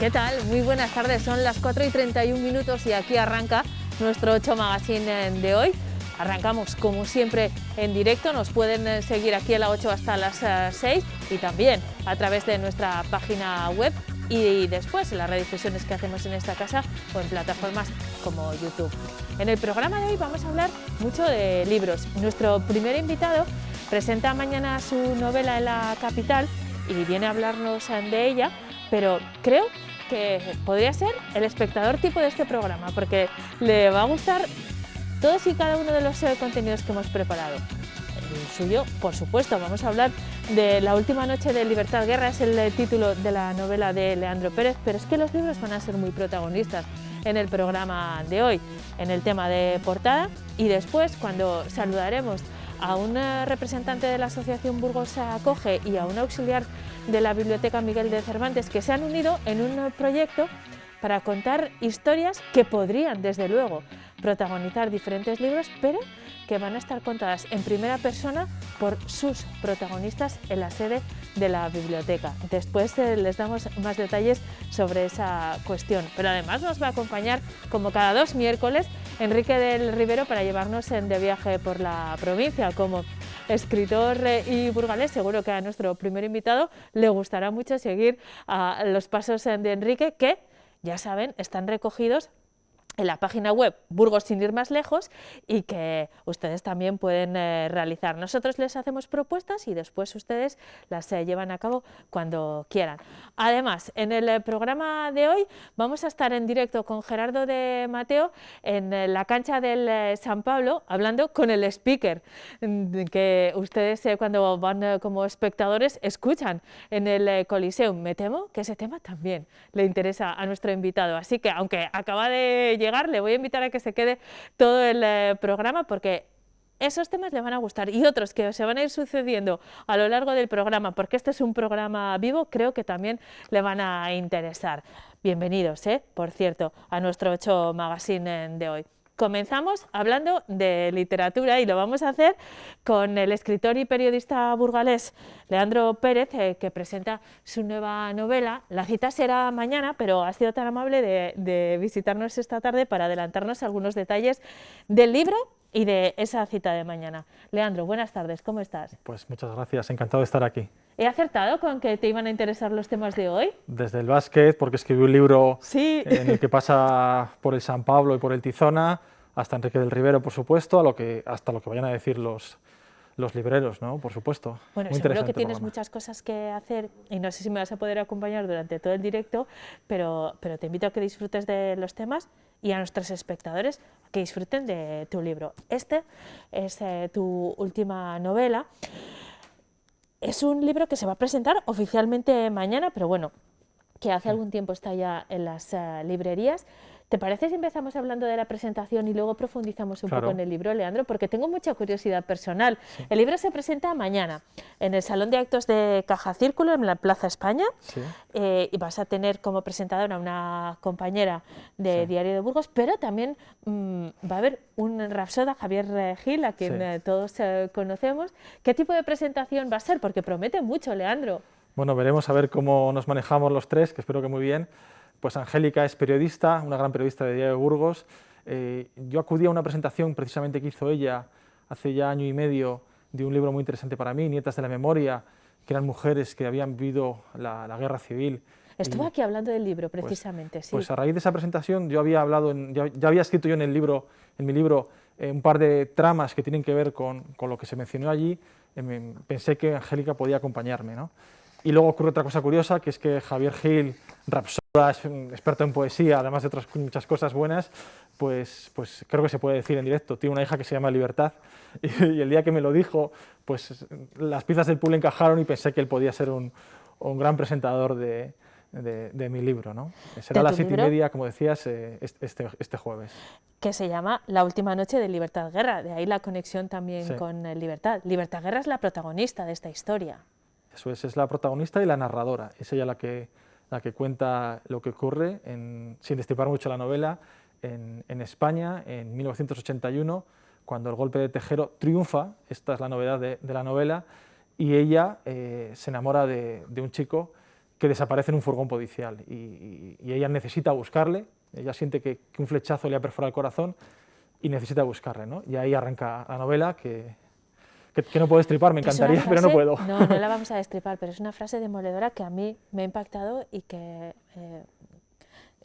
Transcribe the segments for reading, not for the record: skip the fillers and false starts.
¿Qué tal? Muy buenas tardes, son las 4:31 y aquí arranca nuestro 8 Magazine de hoy. Arrancamos como siempre en directo, nos pueden seguir aquí en la 8 hasta las 6 y también a través de nuestra página web y después en las redifusiones que hacemos en esta casa o en plataformas como YouTube. En el programa de hoy vamos a hablar mucho de libros. Nuestro primer invitado presenta mañana su novela en la capital y viene a hablarnos de ella, pero creo que podría ser el espectador tipo de este programa porque le va a gustar todos y cada uno de los contenidos que hemos preparado. El suyo, por supuesto, vamos a hablar de La última noche de Libertad Guerra, es el título de la novela de Leandro Pérez, pero es que los libros van a ser muy protagonistas en el programa de hoy, en el tema de portada, y después, cuando saludaremos a un representante de la Asociación Burgos Acoge y a un auxiliar de la Biblioteca Miguel de Cervantes, que se han unido en un proyecto para contar historias que podrían, desde luego, protagonizar diferentes libros, pero que van a estar contadas en primera persona por sus protagonistas en la sede de la biblioteca. Después les damos más detalles sobre esa cuestión, pero además nos va a acompañar, como cada 2 miércoles, Enrique del Rivero para llevarnos de viaje por la provincia. Como escritor y burgalés, seguro que a nuestro primer invitado le gustará mucho seguir los pasos de Enrique, que, ya saben, están recogidos en la página web Burgos sin ir más lejos y que ustedes también pueden realizar. Nosotros les hacemos propuestas y después ustedes las llevan a cabo cuando quieran. Además, en el programa de hoy vamos a estar en directo con Gerardo de Mateo en la cancha del San Pablo, hablando con el speaker que ustedes cuando van como espectadores escuchan en el Coliseum. Me temo que ese tema también le interesa a nuestro invitado, así que aunque acaba de llegar, le voy a invitar a que se quede todo el programa porque esos temas le van a gustar y otros que se van a ir sucediendo a lo largo del programa, porque este es un programa vivo, creo que también le van a interesar. Bienvenidos, por cierto, a nuestro 8 Magazine de hoy. Comenzamos hablando de literatura y lo vamos a hacer con el escritor y periodista burgalés Leandro Pérez, que presenta su nueva novela. La cita será mañana, pero ha sido tan amable de visitarnos esta tarde para adelantarnos algunos detalles del libro y de esa cita de mañana. Leandro, buenas tardes, ¿cómo estás? Pues muchas gracias, encantado de estar aquí. ¿He acertado con que te iban a interesar los temas de hoy? Desde el básquet, porque escribí un libro Sí. en el que pasa por el San Pablo y por el Tizona, hasta Enrique del Rivero, por supuesto, hasta lo que vayan a decir los libreros, ¿no? Por supuesto. Bueno, muy seguro que tienes programa. muchas cosas que hacer y no sé si me vas a poder acompañar durante todo el directo, pero te invito a que disfrutes de los temas y a nuestros espectadores a que disfruten de tu libro. Este es tu última novela. Es un libro que se va a presentar oficialmente mañana, pero bueno, que hace algún tiempo está ya en las librerías. ¿Te parece si empezamos hablando de la presentación y luego profundizamos un poco en el libro, Leandro? Porque tengo mucha curiosidad personal. Sí. El libro se presenta mañana en el Salón de Actos de Caja Círculo, en la Plaza España, sí. Y vas a tener como presentadora una compañera de Diario de Burgos, pero también va a haber un rapsoda, Javier Gil, a quien todos conocemos. ¿Qué tipo de presentación va a ser? Porque promete mucho, Leandro. Bueno, veremos a ver cómo nos manejamos los tres, que espero que muy bien. Pues Angélica es periodista, una gran periodista de Diario de Burgos. Yo acudí a una presentación precisamente que hizo ella hace ya año y medio de un libro muy interesante para mí, Nietas de la Memoria, que eran mujeres que habían vivido la guerra civil. Estuvo aquí hablando del libro precisamente, sí. Pues a raíz de esa presentación yo había ya había escrito yo en mi libro un par de tramas que tienen que ver con lo que se mencionó allí. Pensé que Angélica podía acompañarme, ¿no? Y luego ocurre otra cosa curiosa, que es que Javier Gil, rapsoda, es un experto en poesía, además de otras muchas cosas buenas, pues creo que se puede decir en directo. Tiene una hija que se llama Libertad y el día que me lo dijo, pues las piezas del puzzle encajaron y pensé que él podía ser un gran presentador de mi libro, ¿no? Será a las 7:30, como decías, este jueves. Que se llama La última noche de Libertad Guerra, de ahí la conexión también con Libertad. Libertad Guerra es la protagonista de esta historia. Eso es la protagonista y la narradora, es ella la que cuenta lo que ocurre, sin destripar mucho la novela, en España en 1981, cuando el golpe de Tejero triunfa. Esta es la novedad de la novela, y ella se enamora de un chico que desaparece en un furgón policial y ella necesita buscarle, ella siente que un flechazo le ha perforado el corazón y necesita buscarle, ¿no? Y ahí arranca la novela que no puedo destripar, me encantaría, frase, pero no puedo. No, no la vamos a destripar, pero es una frase demoledora que a mí me ha impactado y que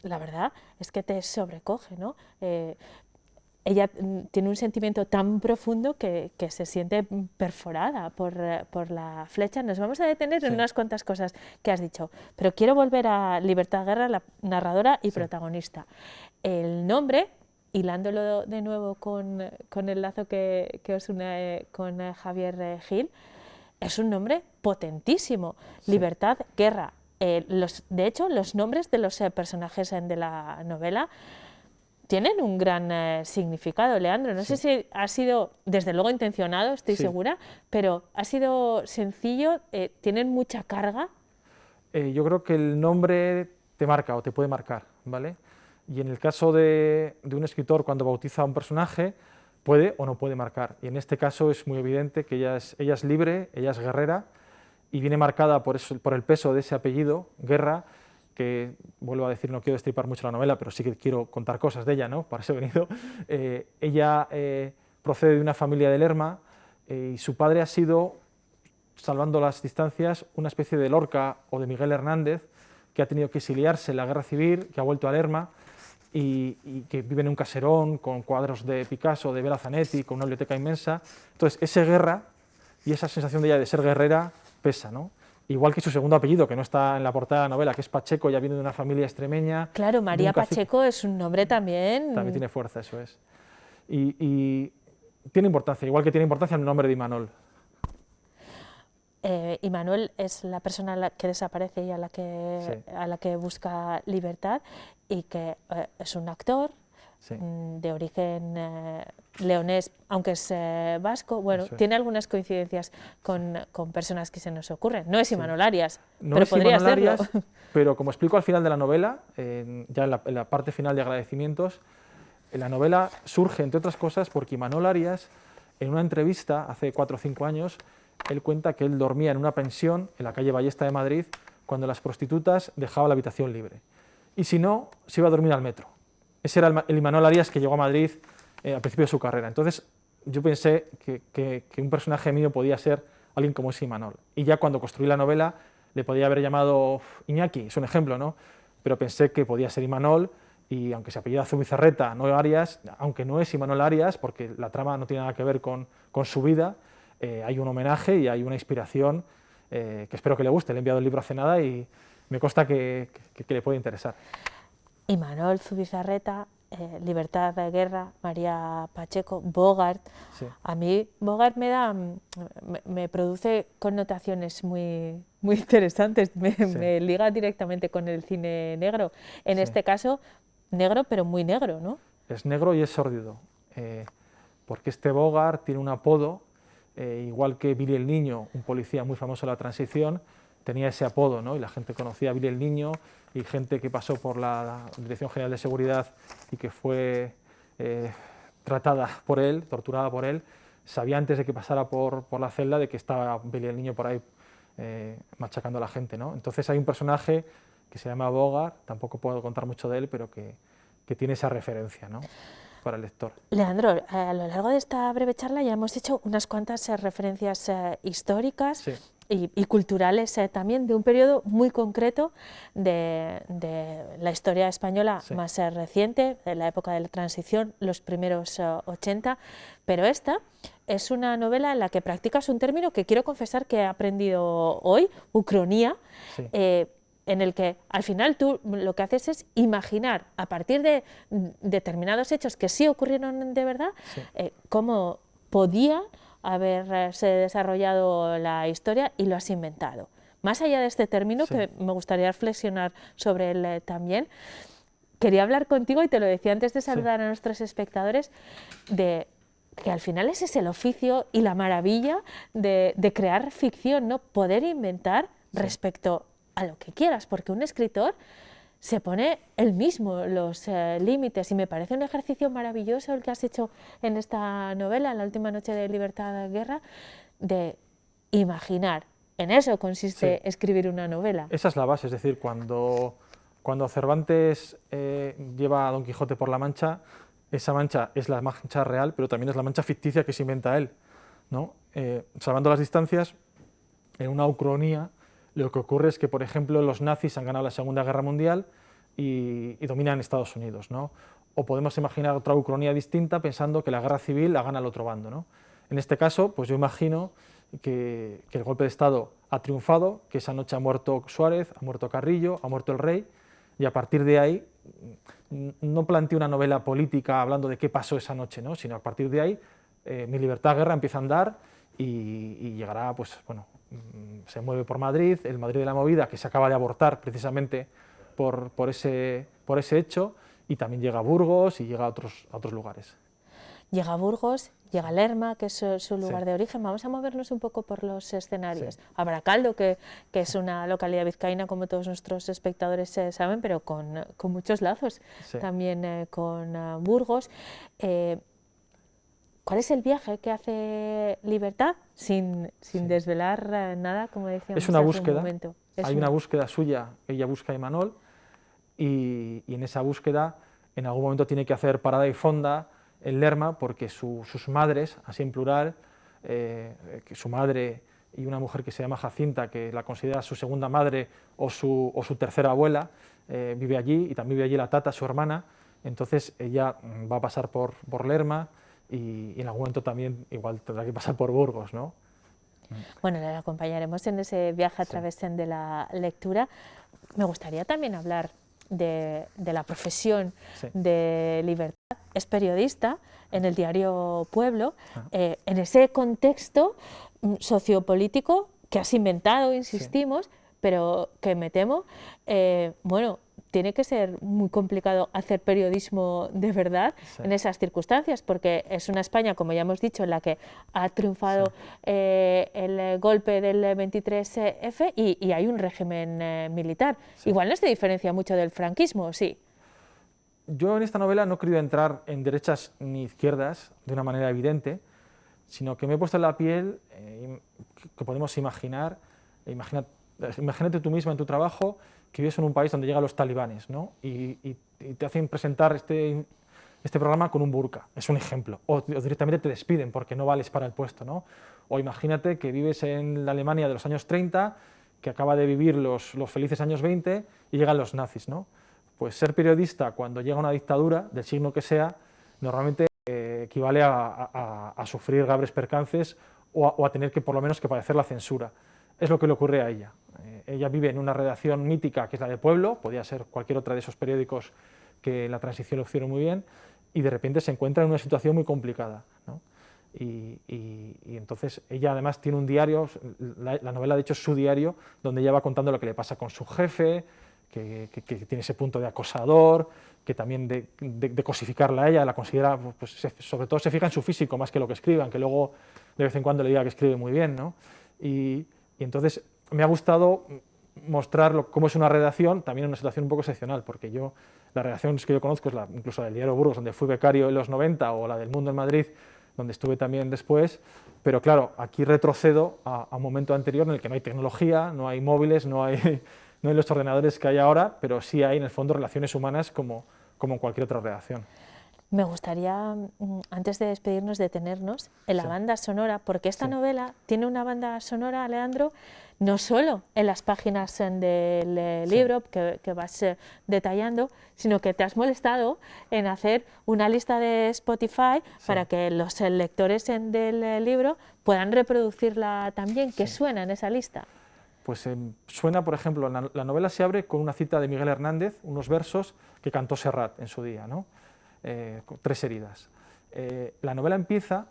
la verdad es que te sobrecoge, ¿no? Ella tiene un sentimiento tan profundo que se siente perforada por la flecha. Nos vamos a detener en unas cuantas cosas que has dicho, pero quiero volver a Libertad Guerra, la narradora y protagonista. El nombre, hilándolo de nuevo con el lazo que os une con Javier Gil, es un nombre potentísimo. Libertad, Guerra. De hecho, los nombres de los personajes de la novela tienen un gran significado, Leandro. No sé si ha sido, desde luego, intencionado, estoy segura, pero ha sido sencillo, tienen mucha carga. Yo creo que el nombre te marca o te puede marcar, ¿vale? Y en el caso de un escritor, cuando bautiza a un personaje, puede o no puede marcar. Y en este caso es muy evidente que ella es libre, ella es guerrera, y viene marcada por el peso de ese apellido, Guerra, que, vuelvo a decir, no quiero destripar mucho la novela, pero sí que quiero contar cosas de ella, ¿no? Para eso he venido. Ella procede de una familia de Lerma y su padre ha sido, salvando las distancias, una especie de Lorca o de Miguel Hernández, que ha tenido que exiliarse en la guerra civil, que ha vuelto a Lerma y que vive en un caserón con cuadros de Picasso, de Bela Zanetti, con una biblioteca inmensa. Entonces, ese Guerra y esa sensación de ella de ser guerrera pesa, ¿no? Igual que su segundo apellido, que no está en la portada de la novela, que es Pacheco, ya viene de una familia extremeña. Claro, María Pacheco es un nombre también... También tiene fuerza, eso es. Y tiene importancia, igual que tiene importancia el nombre de Imanol. Imanol es la persona que desaparece y a la que busca libertad, y que es un actor de origen leonés, aunque es vasco. Bueno, tiene algunas coincidencias con personas que se nos ocurren. No es Imanol Arias, pero podría serlo. Pero como explico al final de la novela, ya en la parte final de agradecimientos, la novela surge, entre otras cosas, porque Imanol Arias, en una entrevista hace 4 o 5 años, él cuenta que él dormía en una pensión en la calle Ballesta de Madrid cuando las prostitutas dejaban la habitación libre. Y si no, se iba a dormir al metro. Ese era el Imanol Arias que llegó a Madrid al principio de su carrera. Entonces yo pensé que un personaje mío podía ser alguien como ese Imanol. Y ya cuando construí la novela le podía haber llamado Iñaki, es un ejemplo, ¿no? Pero pensé que podía ser Imanol, y aunque se apellida Zubizarreta, no Arias, aunque no es Imanol Arias, porque la trama no tiene nada que ver con su vida, hay un homenaje y hay una inspiración que espero que le guste. Le he enviado el libro hace nada y me consta que le puede interesar. Imanol, Zubizarreta, Libertad, Guerra, María Pacheco, Bogart. Sí. A mí Bogart me produce connotaciones muy interesantes, me liga directamente con el cine negro. En este caso, negro, pero muy negro, ¿no? Es negro y es sórdido, porque este Bogart tiene un apodo, igual que Billy el Niño, un policía muy famoso de la Transición, tenía ese apodo, ¿no? Y la gente conocía a Billy el Niño, y gente que pasó por la Dirección General de Seguridad y que fue tratada por él, torturada por él, sabía antes de que pasara por la celda de que estaba Billy el Niño por ahí machacando a la gente, ¿no? Entonces hay un personaje que se llama Bogart, tampoco puedo contar mucho de él, pero que tiene esa referencia, ¿no?, para el lector. Leandro, a lo largo de esta breve charla ya hemos hecho unas cuantas referencias históricas y culturales también, de un periodo muy concreto de la historia española más reciente, de la época de la transición, los primeros 80, pero esta es una novela en la que practicas un término que quiero confesar que he aprendido hoy, ucronía, en el que al final tú lo que haces es imaginar a partir de determinados hechos que sí ocurrieron de verdad, cómo podía haberse desarrollado la historia, y lo has inventado. Más allá de este término, que me gustaría reflexionar sobre él también, quería hablar contigo, y te lo decía antes de saludar a nuestros espectadores, de que al final ese es el oficio y la maravilla de crear ficción, ¿no? Poder inventar respecto a lo que quieras, porque un escritor se pone él mismo los límites, y me parece un ejercicio maravilloso el que has hecho en esta novela, en La última noche de Libertad, Guerra, de imaginar en eso consiste Sí. escribir una novela. Esa es la base, es decir, cuando Cervantes lleva a Don Quijote por la Mancha, esa mancha es la mancha real, pero también es la mancha ficticia que se inventa él, ¿no? Salvando las distancias, en una ucronía, lo que ocurre es que, por ejemplo, los nazis han ganado la Segunda Guerra Mundial y dominan Estados Unidos, ¿no? O podemos imaginar otra ucronía distinta pensando que la guerra civil la gana el otro bando, ¿no? En este caso, pues yo imagino que el golpe de Estado ha triunfado, que esa noche ha muerto Suárez, ha muerto Carrillo, ha muerto el rey, y a partir de ahí no planteo una novela política hablando de qué pasó esa noche, ¿no? Sino a partir de ahí mi libertad guerra empieza a andar y llegará, pues bueno, se mueve por Madrid, el Madrid de la movida, que se acaba de abortar precisamente por ese hecho, y también llega a Burgos y llega a otros lugares. Llega a Burgos, llega a Lerma, que es su lugar Sí. de origen. Vamos a movernos un poco por los escenarios. Sí. A Baracaldo, que es una localidad vizcaína, como todos nuestros espectadores saben, pero con muchos lazos, Sí. también con Burgos. ¿Cuál es el viaje que hace Libertad? Sin Sí. desvelar nada, como decíamos Es una hace búsqueda, un momento. hay una búsqueda suya, ella busca a Imanol, y en esa búsqueda en algún momento tiene que hacer parada y fonda en Lerma porque sus madres, así en plural, que su madre y una mujer que se llama Jacinta, que la considera su segunda madre o su tercera abuela, vive allí, y también vive allí la tata, su hermana. Entonces ella va a pasar por Lerma y en algún momento también igual tendrá que pasar por Burgos, ¿no? Bueno, le acompañaremos en ese viaje a través de la lectura. Me gustaría también hablar de la profesión de Libertad. Es periodista en el diario Pueblo, en ese contexto sociopolítico que has inventado, insistimos, pero que me temo, bueno, tiene que ser muy complicado hacer periodismo de verdad en esas circunstancias, porque es una España, como ya hemos dicho, en la que ha triunfado el golpe del 23F y hay un régimen militar. Igual no se diferencia mucho del franquismo, ¿sí? Yo en esta novela no he querido entrar en derechas ni izquierdas de una manera evidente, sino que me he puesto en la piel que podemos imaginar. Imagínate tú misma en tu trabajo que vives en un país donde llegan los talibanes, ¿no? y te hacen presentar este programa con un burka, es un ejemplo, o directamente te despiden porque no vales para el puesto, ¿no? O imagínate que vives en la Alemania de los años 30, que acaba de vivir los felices años 20 y llegan los nazis, ¿no? Pues ser periodista cuando llega una dictadura, del signo que sea, normalmente equivale a sufrir graves percances o a tener que por lo menos que padecer la censura. Es lo que le ocurre a ella. Ella vive en una redacción mítica que es la de Pueblo, podía ser cualquier otra de esos periódicos que en la transición lo hicieron muy bien, y de repente se encuentra en una situación muy complicada, ¿no? Y entonces ella además tiene un diario, la novela de hecho es su diario, donde ella va contando lo que le pasa con su jefe, que tiene ese punto de acosador, que también de cosificarla a ella, la considera, pues, sobre todo se fija en su físico más que lo que escribe, aunque luego de vez en cuando le diga que escribe muy bien, ¿no? Y entonces me ha gustado mostrar cómo es una redacción, también en una situación un poco excepcional, porque la redacción que yo conozco es incluso la del diario Burgos, donde fui becario en los 90, o la del Mundo en Madrid, donde estuve también después, pero claro, aquí retrocedo a un momento anterior en el que no hay tecnología, no hay móviles, no hay los ordenadores que hay ahora, pero sí hay en el fondo relaciones humanas como en cualquier otra redacción. Me gustaría, antes de despedirnos, detenernos en la banda sonora, porque esta novela tiene una banda sonora, Leandro, no solo en las páginas del libro que vas detallando, sino que te has molestado en hacer una lista de Spotify para que los lectores del libro puedan reproducirla también. ¿Qué suena en esa lista? Pues suena, por ejemplo, la novela se abre con una cita de Miguel Hernández, unos versos que cantó Serrat en su día, ¿no? Tres heridas. La novela empieza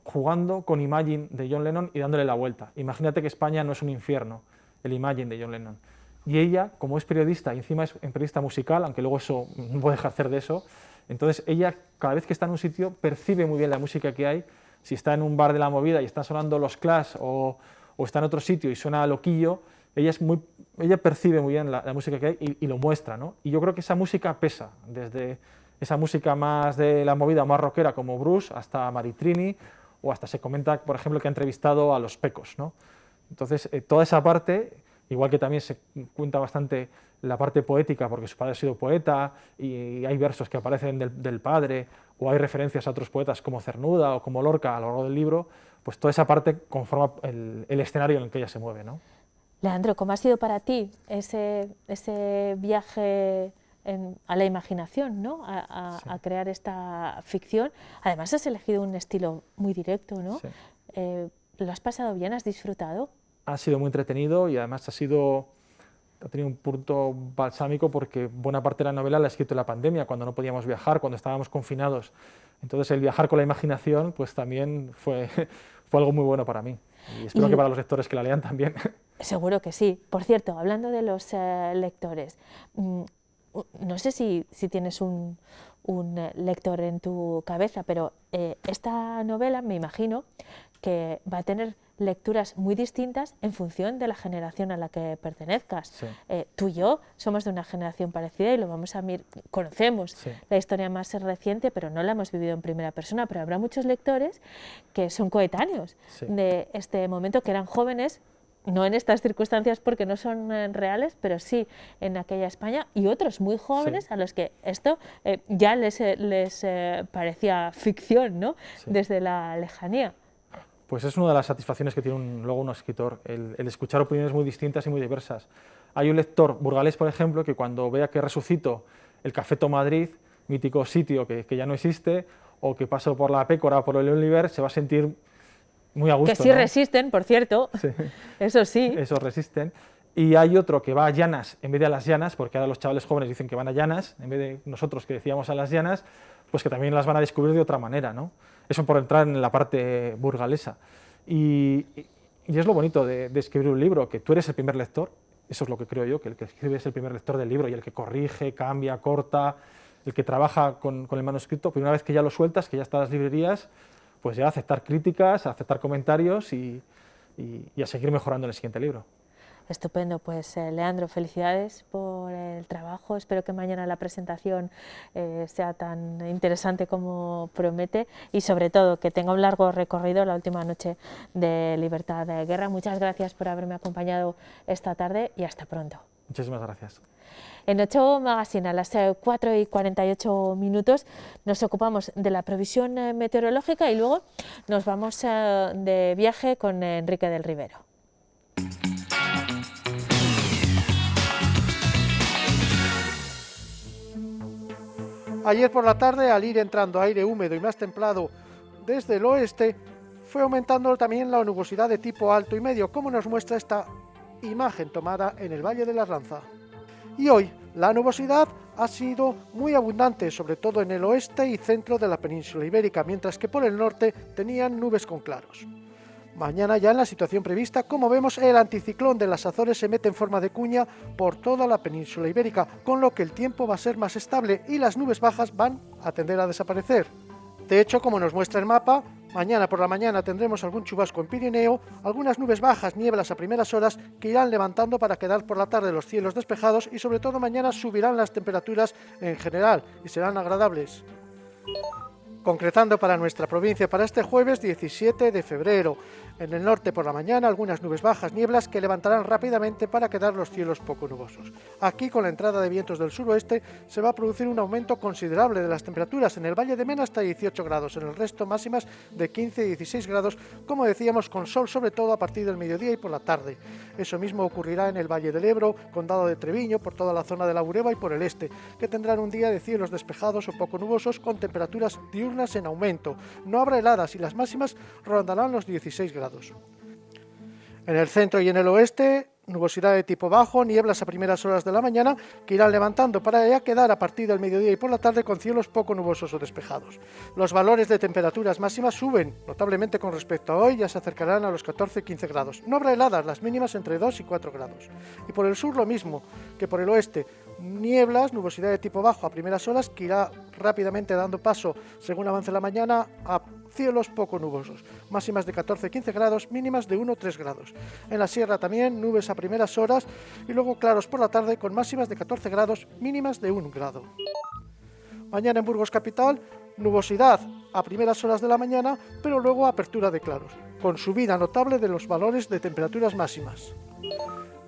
jugando con Imagine de John Lennon y dándole la vuelta. Imagínate que España no es un infierno, el Imagine de John Lennon. Y ella, como es periodista y encima es periodista musical, aunque luego eso no puede ejercer de eso, entonces ella cada vez que está en un sitio percibe muy bien la música que hay. Si está en un bar de la movida y están sonando los Clash o está en otro sitio y suena Loquillo, ella percibe muy bien la música que hay y lo muestra, ¿no? Y yo creo que esa música pesa, desde esa música más de la movida, más rockera como Bruce, hasta Maritrini, o hasta se comenta, por ejemplo, que ha entrevistado a Los Pecos, ¿no? Entonces, toda esa parte, igual que también se cuenta bastante la parte poética, porque su padre ha sido poeta y hay versos que aparecen del padre, o hay referencias a otros poetas como Cernuda o como Lorca a lo largo del libro, pues toda esa parte conforma el escenario en el que ella se mueve, ¿no? Leandro, ¿cómo ha sido para ti ese viaje a la imaginación, ¿no? Sí. A crear esta ficción? Además has elegido un estilo muy directo, ¿no? Sí. ¿Lo has pasado bien? ¿Has disfrutado? Ha sido muy entretenido y además ha tenido un punto balsámico porque buena parte de la novela la he escrito en la pandemia, cuando no podíamos viajar, cuando estábamos confinados. Entonces el viajar con la imaginación pues también fue algo muy bueno para mí y espero que para los lectores que la lean también. Seguro que sí. Por cierto, hablando de los lectores, no sé si tienes un lector en tu cabeza, pero esta novela me imagino que va a tener lecturas muy distintas en función de la generación a la que pertenezcas. Sí. Tú y yo somos de una generación parecida y lo vamos a mirar, conocemos Sí. la historia más reciente, pero no la hemos vivido en primera persona, pero habrá muchos lectores que son coetáneos Sí. de este momento, que eran jóvenes, no en estas circunstancias porque no son reales, pero sí en aquella España, y otros muy jóvenes Sí. a los que esto ya les parecía ficción, ¿no? Sí. Desde la lejanía. Pues es una de las satisfacciones que tiene luego un escritor, el escuchar opiniones muy distintas y muy diversas. Hay un lector burgalés, por ejemplo, que cuando vea que resucito el Cafeto Madrid, mítico sitio que ya no existe, o que paso por la Pécora o por el Oliver, se va a sentir muy a gusto. Que sí, ¿no? resisten, por cierto, Sí. eso sí. Eso resisten. Y hay otro que va a Llanas en vez de a las Llanas, porque ahora los chavales jóvenes dicen que van a Llanas, en vez de nosotros que decíamos a las Llanas, pues que también las van a descubrir de otra manera, ¿no? Eso por entrar en la parte burgalesa. Y es lo bonito de escribir un libro, que tú eres el primer lector, eso es lo que creo yo, que el que escribe es el primer lector del libro y el que corrige, cambia, corta, el que trabaja con el manuscrito, pero una vez que ya lo sueltas, que ya está en las librerías, pues ya a aceptar críticas, a aceptar comentarios y a seguir mejorando en el siguiente libro. Estupendo, pues Leandro, felicidades por el trabajo, espero que mañana la presentación sea tan interesante como promete y sobre todo que tenga un largo recorrido la última noche de Libertad de Guerra. Muchas gracias por haberme acompañado esta tarde y hasta pronto. Muchísimas gracias. En 8 Magazine, a las 4:48 nos ocupamos de la previsión meteorológica y luego nos vamos de viaje con Enrique del Rivero. Ayer por la tarde, al ir entrando aire húmedo y más templado desde el oeste, fue aumentando también la nubosidad de tipo alto y medio, como nos muestra esta imagen tomada en el Valle de la Arlanza. Y hoy la nubosidad ha sido muy abundante, sobre todo en el oeste y centro de la península ibérica, mientras que por el norte tenían nubes con claros. Mañana ya en la situación prevista, como vemos, el anticiclón de las Azores se mete en forma de cuña por toda la península ibérica, con lo que el tiempo va a ser más estable y las nubes bajas van a tender a desaparecer. De hecho, como nos muestra el mapa, mañana por la mañana tendremos algún chubasco en Pirineo, algunas nubes bajas, nieblas a primeras horas que irán levantando para quedar por la tarde los cielos despejados y sobre todo mañana subirán las temperaturas en general y serán agradables. Concretando para nuestra provincia para este jueves 17 de febrero. En el norte por la mañana algunas nubes bajas, nieblas que levantarán rápidamente para quedar los cielos poco nubosos. Aquí con la entrada de vientos del suroeste se va a producir un aumento considerable de las temperaturas. En el Valle de Mena hasta 18 grados, en el resto máximas de 15 y 16 grados, como decíamos, con sol sobre todo a partir del mediodía y por la tarde. Eso mismo ocurrirá en el Valle del Ebro, Condado de Treviño, por toda la zona de la Bureba y por el este, que tendrán un día de cielos despejados o poco nubosos con temperaturas diurnas en aumento. No habrá heladas y las máximas rondarán los 16 grados. En el centro y en el oeste, nubosidad de tipo bajo, nieblas a primeras horas de la mañana que irán levantando para ya quedar a partir del mediodía y por la tarde con cielos poco nubosos o despejados. Los valores de temperaturas máximas suben notablemente con respecto a hoy, ya se acercarán a los 14-15 grados. No habrá heladas, las mínimas entre 2 y 4 grados. Y por el sur lo mismo que por el oeste, nieblas, nubosidad de tipo bajo a primeras horas que irá rápidamente dando paso, según avance la mañana, a cielos poco nubosos, máximas de 14-15 grados, mínimas de 1-3 grados. En la sierra también nubes a primeras horas y luego claros por la tarde con máximas de 14 grados, mínimas de 1 grado. Mañana en Burgos capital, Nubosidad a primeras horas de la mañana, pero luego apertura de claros, con subida notable de los valores de temperaturas máximas.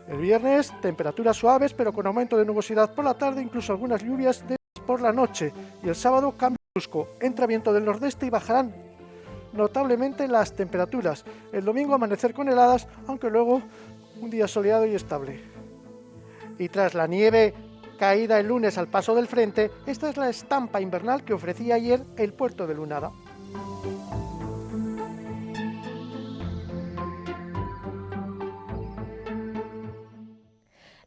El viernes, temperaturas suaves, pero con aumento de nubosidad por la tarde, incluso algunas lluvias por la noche. Y el sábado, cambio brusco, entra viento del nordeste y bajarán notablemente las temperaturas. El domingo, amanecer con heladas, aunque luego un día soleado y estable. Y tras la nieve caída el lunes al paso del frente, esta es la estampa invernal que ofrecía ayer el puerto de Lunada.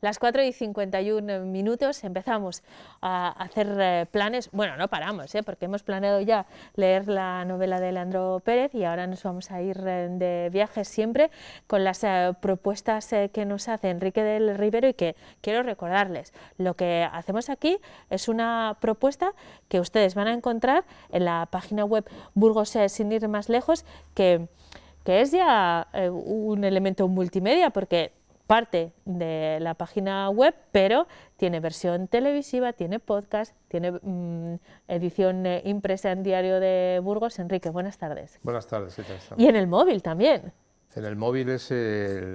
Las 4:51 empezamos a hacer planes. Bueno, no paramos, porque hemos planeado ya leer la novela de Leandro Pérez y ahora nos vamos a ir de viaje siempre con las propuestas que nos hace Enrique del Rivero, y que quiero recordarles. Lo que hacemos aquí es una propuesta que ustedes van a encontrar en la página web Burgos sin ir más lejos, que es ya un elemento multimedia, porque parte de la página web, pero tiene versión televisiva, tiene podcast, tiene edición impresa en Diario de Burgos. Enrique, buenas tardes. Buenas tardes, ¿qué tal estamos? Y en el móvil también. En el móvil es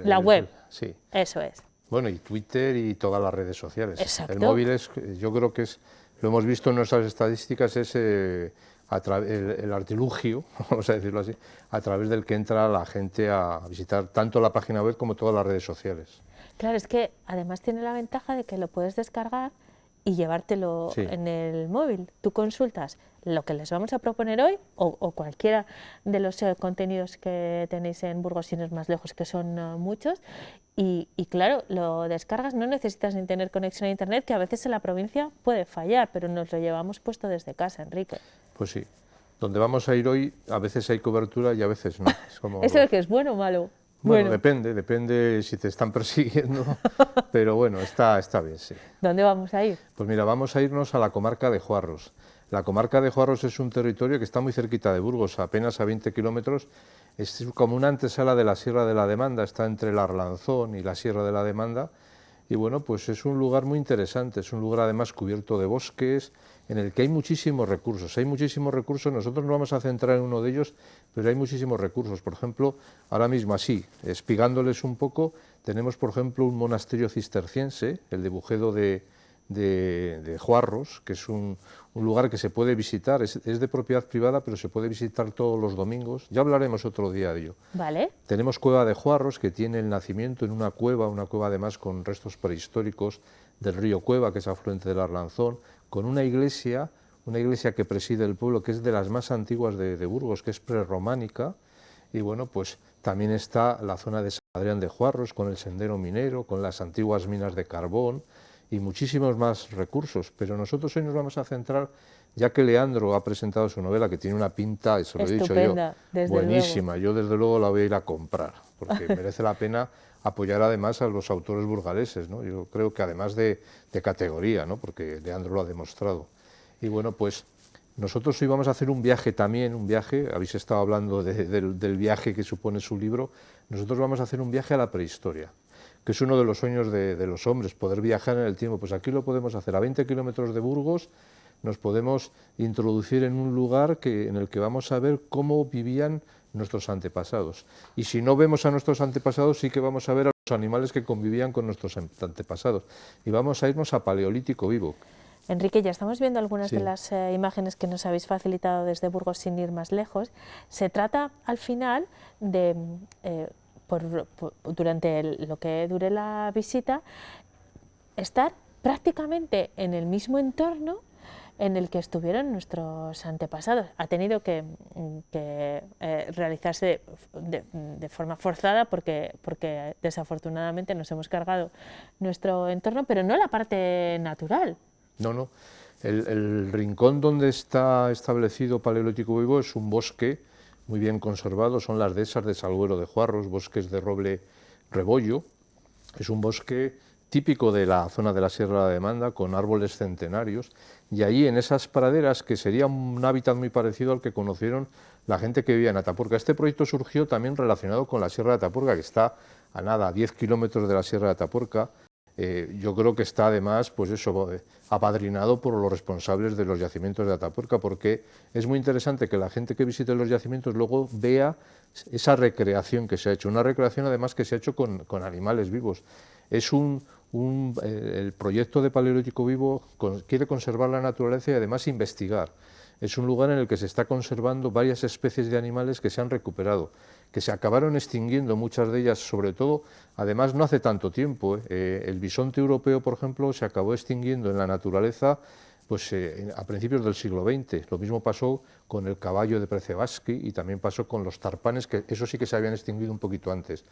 la web. Sí. Eso es. Bueno, y Twitter y todas las redes sociales. Exacto. El móvil es, yo creo que es, lo hemos visto en nuestras estadísticas, es el artilugio, vamos a decirlo así, a través del que entra la gente a visitar tanto la página web como todas las redes sociales. Claro, es que además tiene la ventaja de que lo puedes descargar y llevártelo en el móvil. Tú consultas lo que les vamos a proponer hoy o cualquiera de los contenidos que tenéis en Burgos sin ir más lejos, que son muchos, y claro, lo descargas, no necesitas ni tener conexión a internet, que a veces en la provincia puede fallar, pero nos lo llevamos puesto desde casa, Enrique. Pues sí, donde vamos a ir hoy a veces hay cobertura y a veces no. Es como ¿Eso es que es bueno o malo? Bueno, depende si te están persiguiendo, pero bueno, está bien, sí. ¿Dónde vamos a ir? Pues mira, vamos a irnos a la comarca de Juarros. La comarca de Juarros es un territorio que está muy cerquita de Burgos, apenas a 20 kilómetros. Es como una antesala de la Sierra de la Demanda, está entre el Arlanzón y la Sierra de la Demanda. Y bueno, pues es un lugar muy interesante, es un lugar además cubierto de bosques, en el que hay muchísimos recursos. Nosotros nos vamos a centrar en uno de ellos, pero hay muchísimos recursos. Por ejemplo, ahora mismo así, espigándoles un poco, tenemos por ejemplo un monasterio cisterciense, el de Bujedo de Juarros, que es un lugar que se puede visitar, es de propiedad privada, pero se puede visitar todos los domingos. Ya hablaremos otro día de ello. Vale. Tenemos Cueva de Juarros, que tiene el nacimiento en una cueva además con restos prehistóricos del río Cueva, que es afluente del Arlanzón, con una iglesia que preside el pueblo, que es de las más antiguas de Burgos, que es prerrománica. Y bueno, pues también está la zona de San Adrián de Juarros, con el sendero minero, con las antiguas minas de carbón y muchísimos más recursos. Pero nosotros hoy nos vamos a centrar, ya que Leandro ha presentado su novela, que tiene una pinta, eso lo he dicho yo, buenísima. Yo desde luego la voy a ir a comprar, porque merece la pena apoyar además a los autores burgaleses, ¿no? Yo creo que además de categoría, ¿no? Porque Leandro lo ha demostrado. Y bueno, pues nosotros hoy vamos a hacer un viaje, habéis estado hablando del viaje que supone su libro. Nosotros vamos a hacer un viaje a la prehistoria, que es uno de los sueños de los hombres, poder viajar en el tiempo. Pues aquí lo podemos hacer a 20 kilómetros de Burgos. Nos podemos introducir en un lugar en el que vamos a ver cómo vivían nuestros antepasados. Y si no vemos a nuestros antepasados, sí que vamos a ver a los animales que convivían con nuestros antepasados. Y vamos a irnos a Paleolítico vivo. Enrique, ya estamos viendo algunas de las imágenes que nos habéis facilitado desde Burgos sin ir más lejos. Se trata al final de, durante lo que dure la visita, estar prácticamente en el mismo entorno en el que estuvieron nuestros antepasados. Ha tenido que realizarse de forma forzada porque desafortunadamente nos hemos cargado nuestro entorno, pero no la parte natural. No. El rincón donde está establecido Paleolítico vivo es un bosque muy bien conservado, son las dehesas de Salguero de Juarros, bosques de roble rebollo. Es un bosque típico de la zona de la Sierra de la Demanda, con árboles centenarios, y allí en esas praderas, que sería un hábitat muy parecido al que conocieron la gente que vivía en Atapuerca. Este proyecto surgió también relacionado con la Sierra de Atapuerca, que está a 10 kilómetros de la Sierra de Atapuerca. Yo creo que está además, pues eso, apadrinado por los responsables de los yacimientos de Atapuerca, porque es muy interesante que la gente que visite los yacimientos luego vea esa recreación que se ha hecho, una recreación además que se ha hecho con animales vivos. Es el proyecto de Paleolítico Vivo quiere conservar la naturaleza y además investigar. Es un lugar en el que se está conservando varias especies de animales que se han recuperado, que se acabaron extinguiendo, muchas de ellas, sobre todo, además no hace tanto tiempo. El bisonte europeo, por ejemplo, se acabó extinguiendo en la naturaleza pues, a principios del siglo XX. Lo mismo pasó con el caballo de Przewalski y también pasó con los tarpanes, que eso sí que se habían extinguido un poquito antes.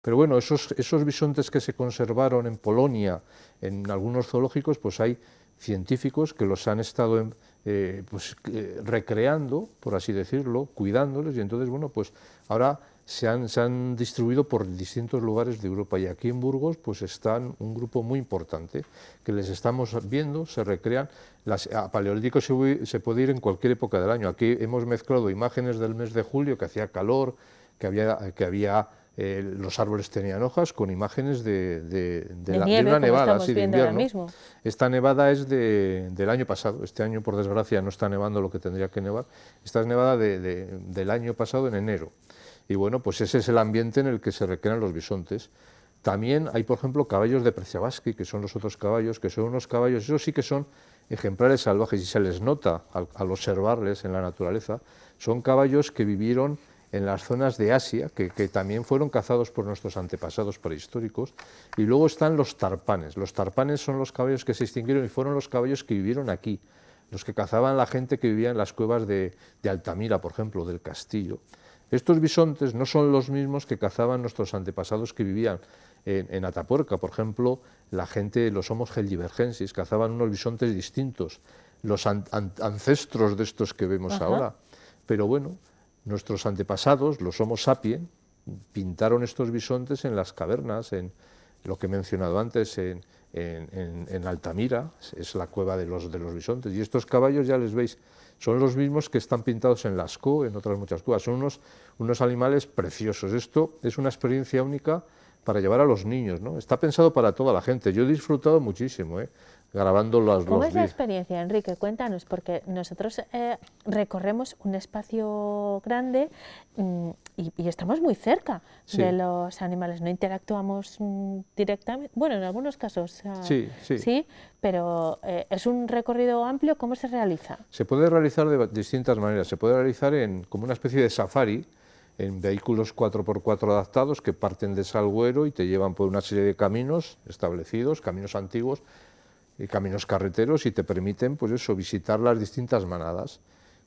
Pero bueno, esos bisontes que se conservaron en Polonia, en algunos zoológicos, pues hay científicos que los han estado recreando, por así decirlo, cuidándoles, y entonces, bueno, pues ahora se han distribuido por distintos lugares de Europa, y aquí en Burgos pues están un grupo muy importante, que les estamos viendo, se recrean. A Paleolítico se puede ir en cualquier época del año. Aquí hemos mezclado imágenes del mes de julio, que hacía calor, que había los árboles tenían hojas, con imágenes de una nevada, sí, de invierno. Mismo. Esta nevada es del año pasado. Este año, por desgracia, no está nevando lo que tendría que nevar. Esta es nevada del año pasado, en enero. Y bueno, pues ese es el ambiente en el que se recrean los bisontes. También hay, por ejemplo, caballos de Przewalski, que son los otros caballos, que son unos caballos, esos sí que son ejemplares salvajes, y se les nota al observarles en la naturaleza. Son caballos que vivieron en las zonas de Asia, que también fueron cazados por nuestros antepasados prehistóricos. Y luego están los tarpanes. Los tarpanes son los caballos que se extinguieron y fueron los caballos que vivieron aquí, los que cazaban la gente que vivía en las cuevas de Altamira, por ejemplo, del Castillo. Estos bisontes no son los mismos que cazaban nuestros antepasados que vivían en Atapuerca. Por ejemplo, la gente, los Homo heidelbergensis, cazaban unos bisontes distintos, los ancestros de estos que vemos ahora. Pero bueno, nuestros antepasados, los Homo sapiens, pintaron estos bisontes en las cavernas, en lo que he mencionado antes, en Altamira, es la cueva de los bisontes. Y estos caballos, ya les veis, son los mismos que están pintados en Lascaux, en otras muchas cuevas. Son unos animales preciosos. Esto es una experiencia única para llevar a los niños, ¿no? Está pensado para toda la gente. Yo he disfrutado muchísimo, grabando los ¿Cómo es la experiencia, Enrique? Cuéntanos, porque nosotros recorremos un espacio grande y estamos muy cerca de los animales, no interactuamos directamente, bueno, en algunos casos sí, pero es un recorrido amplio. ¿Cómo se realiza? Se puede realizar de distintas maneras. Se puede realizar como una especie de safari, en vehículos 4x4 adaptados que parten de Salguero y te llevan por una serie de caminos establecidos, caminos antiguos y caminos carreteros, y te permiten, pues eso, visitar las distintas manadas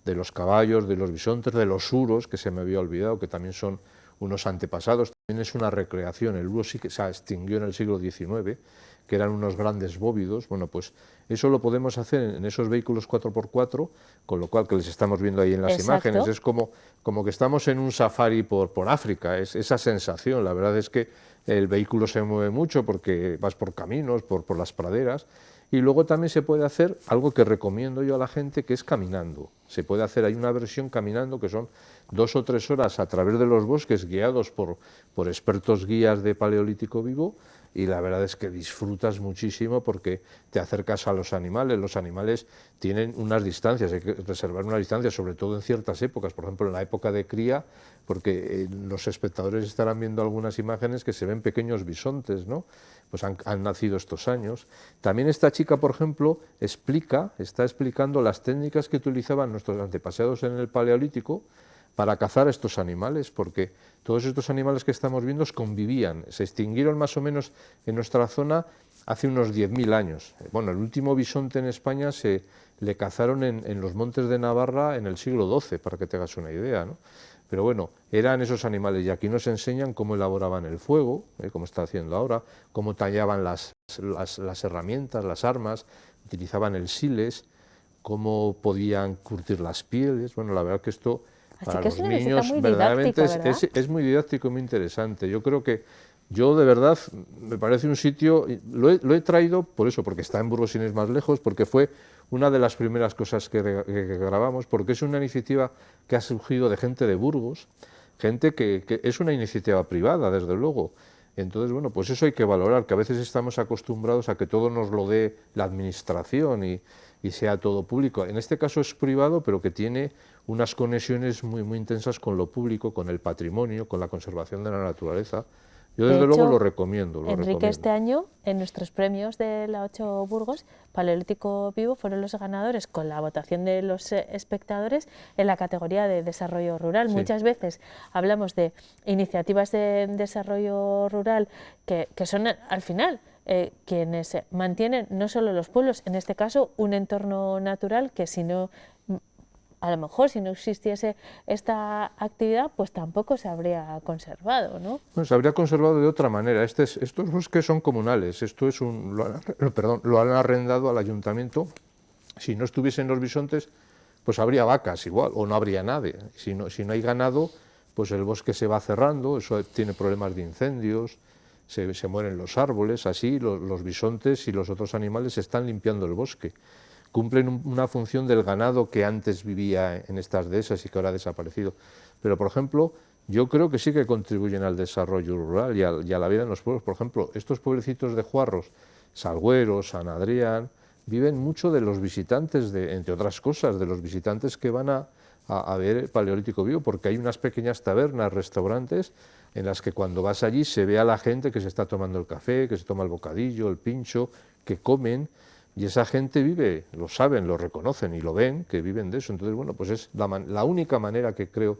de los caballos, de los bisontes, de los uros, que se me había olvidado, que también son unos antepasados. También es una recreación. El uro sí que se extinguió en el siglo XIX, que eran unos grandes bóvidos. Bueno, pues eso lo podemos hacer en esos vehículos 4x4, con lo cual, que les estamos viendo ahí en las imágenes, es como que estamos en un safari por África, es esa sensación. La verdad es que el vehículo se mueve mucho porque vas por caminos, por las praderas. Y luego también se puede hacer algo que recomiendo yo a la gente, que es caminando. Se puede hacer, hay una versión caminando que son 2 o 3 horas a través de los bosques, guiados por expertos guías de Paleolítico Vivo, y la verdad es que disfrutas muchísimo porque te acercas a los animales tienen unas distancias, hay que reservar unas distancias, sobre todo en ciertas épocas, por ejemplo en la época de cría, porque los espectadores estarán viendo algunas imágenes que se ven pequeños bisontes, ¿no? Pues han nacido estos años. También esta chica, por ejemplo, está explicando las técnicas que utilizaban nuestros antepasados en el Paleolítico para cazar a estos animales, porque todos estos animales que estamos viendo convivían, se extinguieron más o menos en nuestra zona hace unos 10.000 años. Bueno, el último bisonte en España le cazaron en los montes de Navarra en el siglo XII, para que te hagas una idea, ¿no? Pero bueno, eran esos animales, y aquí nos enseñan cómo elaboraban el fuego, como está haciendo ahora, cómo tallaban las herramientas, las armas, utilizaban el siles, cómo podían curtir las pieles. Bueno, la verdad que esto para los niños verdaderamente es muy didáctico y muy interesante. Yo creo que de verdad me parece un sitio, lo he traído por eso, porque está en Burgos sin ir más lejos, porque fue una de las primeras cosas que grabamos, porque es una iniciativa que ha surgido de gente de Burgos, gente que es una iniciativa privada, desde luego. Entonces, bueno, pues eso hay que valorar, que a veces estamos acostumbrados a que todo nos lo dé la administración y sea todo público. En este caso es privado, pero que tiene unas conexiones muy, muy intensas con lo público, con el patrimonio, con la conservación de la naturaleza. Yo desde luego lo recomiendo. Enrique, este año en nuestros premios de la 8 Burgos, Paleolítico Vivo fueron los ganadores con la votación de los espectadores en la categoría de desarrollo rural. Sí. Muchas veces hablamos de iniciativas de desarrollo rural que son al final quienes mantienen no solo los pueblos, en este caso un entorno natural que si no... A lo mejor si no existiese esta actividad, pues tampoco se habría conservado, ¿no? Bueno, se habría conservado de otra manera. Estos bosques son comunales, esto es lo han arrendado al ayuntamiento. Si no estuviesen los bisontes, pues habría vacas igual, o no habría nadie. Si no hay ganado, pues el bosque se va cerrando, eso tiene problemas de incendios, se mueren los árboles, así los bisontes y los otros animales están limpiando el bosque. Cumplen una función del ganado que antes vivía en estas dehesas y que ahora ha desaparecido. Pero, por ejemplo, yo creo que sí que contribuyen al desarrollo rural y a la vida en los pueblos. Por ejemplo, estos pueblecitos de Juarros, Salguero, San Adrián, viven mucho de los visitantes, entre otras cosas, de los visitantes que van a ver el Paleolítico Vivo, porque hay unas pequeñas tabernas, restaurantes, en las que cuando vas allí se ve a la gente que se está tomando el café, que se toma el bocadillo, el pincho, que comen. Y esa gente vive, lo saben, lo reconocen y lo ven, que viven de eso. Entonces, bueno, pues es la única manera que creo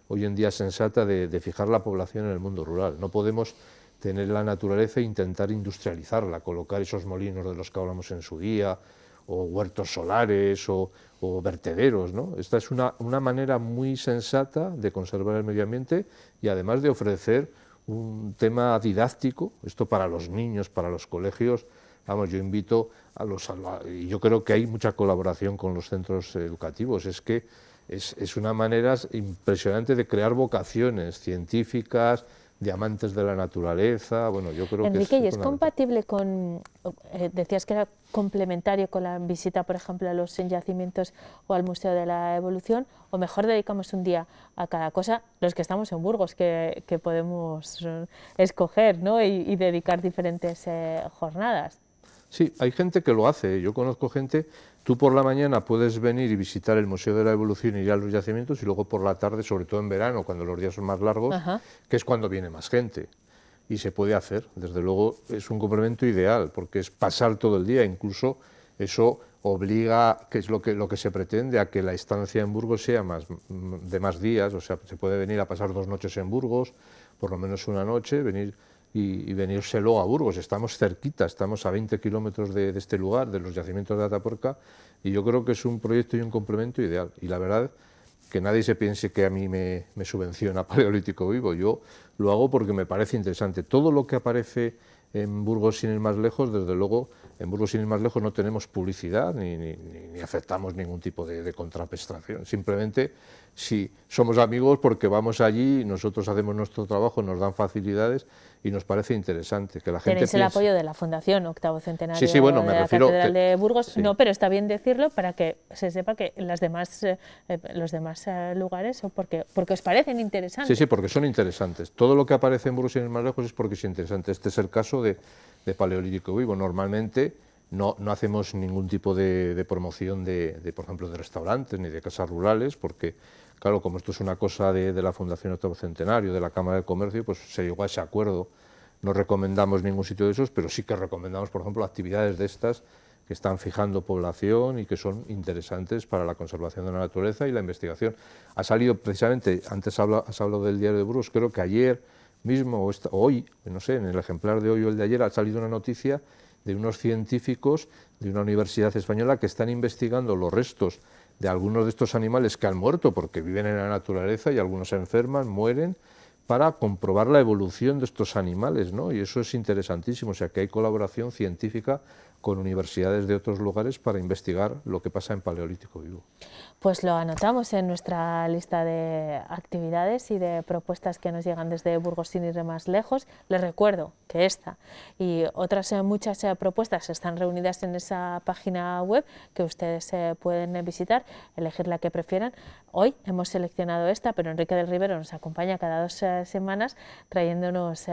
hoy en día sensata de fijar la población en el mundo rural. No podemos tener la naturaleza e intentar industrializarla, colocar esos molinos de los que hablamos en su día, o huertos solares, o vertederos, ¿no? Esta es una manera muy sensata de conservar el medio ambiente y además de ofrecer un tema didáctico, esto para los niños, para los colegios. Vamos, yo invito y yo creo que hay mucha colaboración con los centros educativos, es que es una manera impresionante de crear vocaciones científicas, de amantes de la naturaleza. Bueno, yo creo Enrique, que ¿y es compatible con, decías que era complementario con la visita, por ejemplo, a los yacimientos o al Museo de la Evolución, o mejor dedicamos un día a cada cosa, los que estamos en Burgos, que podemos escoger, ¿no? y dedicar diferentes jornadas? Sí, hay gente que lo hace, yo conozco gente, tú por la mañana puedes venir y visitar el Museo de la Evolución y ir a los yacimientos y luego por la tarde, sobre todo en verano, cuando los días son más largos, que es cuando viene más gente. Y se puede hacer, desde luego es un complemento ideal, porque es pasar todo el día, incluso eso obliga, que es lo que se pretende, a que la estancia en Burgos sea de más días, o sea, se puede venir a pasar 2 noches en Burgos, por lo menos una noche, venir y venirse luego a Burgos. Estamos cerquita, estamos a 20 kilómetros de este lugar, de los yacimientos de Atapuerca, y yo creo que es un proyecto y un complemento ideal. Y la verdad, que nadie se piense que a mí me subvenciona Paleolítico Vivo, yo lo hago porque me parece interesante. Todo lo que aparece en Burgos sin ir más lejos, desde luego, en Burgos sin ir más lejos no tenemos publicidad ni aceptamos ningún tipo de contraprestación. Simplemente, si somos amigos porque vamos allí, nosotros hacemos nuestro trabajo, nos dan facilidades y nos parece interesante que la gente Tenéis el apoyo de la Fundación Octavo Centenario sí, bueno, de la Catedral de Burgos, sí. No, pero está bien decirlo para que se sepa que los demás lugares, porque os parecen interesantes. Sí, porque son interesantes. Todo lo que aparece en Burgos sin ir más lejos es porque es interesante. Este es el caso de Paleolítico Vivo. Normalmente no hacemos ningún tipo de promoción por ejemplo, de restaurantes ni de casas rurales, porque, claro, como esto es una cosa de la Fundación Octavo Centenario, de la Cámara de Comercio, pues se llegó a ese acuerdo. No recomendamos ningún sitio de esos, pero sí que recomendamos, por ejemplo, actividades de estas que están fijando población y que son interesantes para la conservación de la naturaleza y la investigación. Ha salido precisamente, antes has hablado del Diario de Burgos, creo que ayer mismo o hoy, no sé, en el ejemplar de hoy o el de ayer ha salido una noticia de unos científicos de una universidad española que están investigando los restos de algunos de estos animales que han muerto porque viven en la naturaleza y algunos se enferman, mueren, para comprobar la evolución de estos animales, ¿no? Y eso es interesantísimo, o sea que hay colaboración científica con universidades de otros lugares para investigar lo que pasa en Paleolítico Vivo. Pues lo anotamos en nuestra lista de actividades y de propuestas que nos llegan desde Burgos sin ir más lejos. Les recuerdo que esta y otras muchas propuestas están reunidas en esa página web que ustedes pueden visitar, elegir la que prefieran. Hoy hemos seleccionado esta, pero Enrique del Rivero nos acompaña cada 2 semanas trayéndonos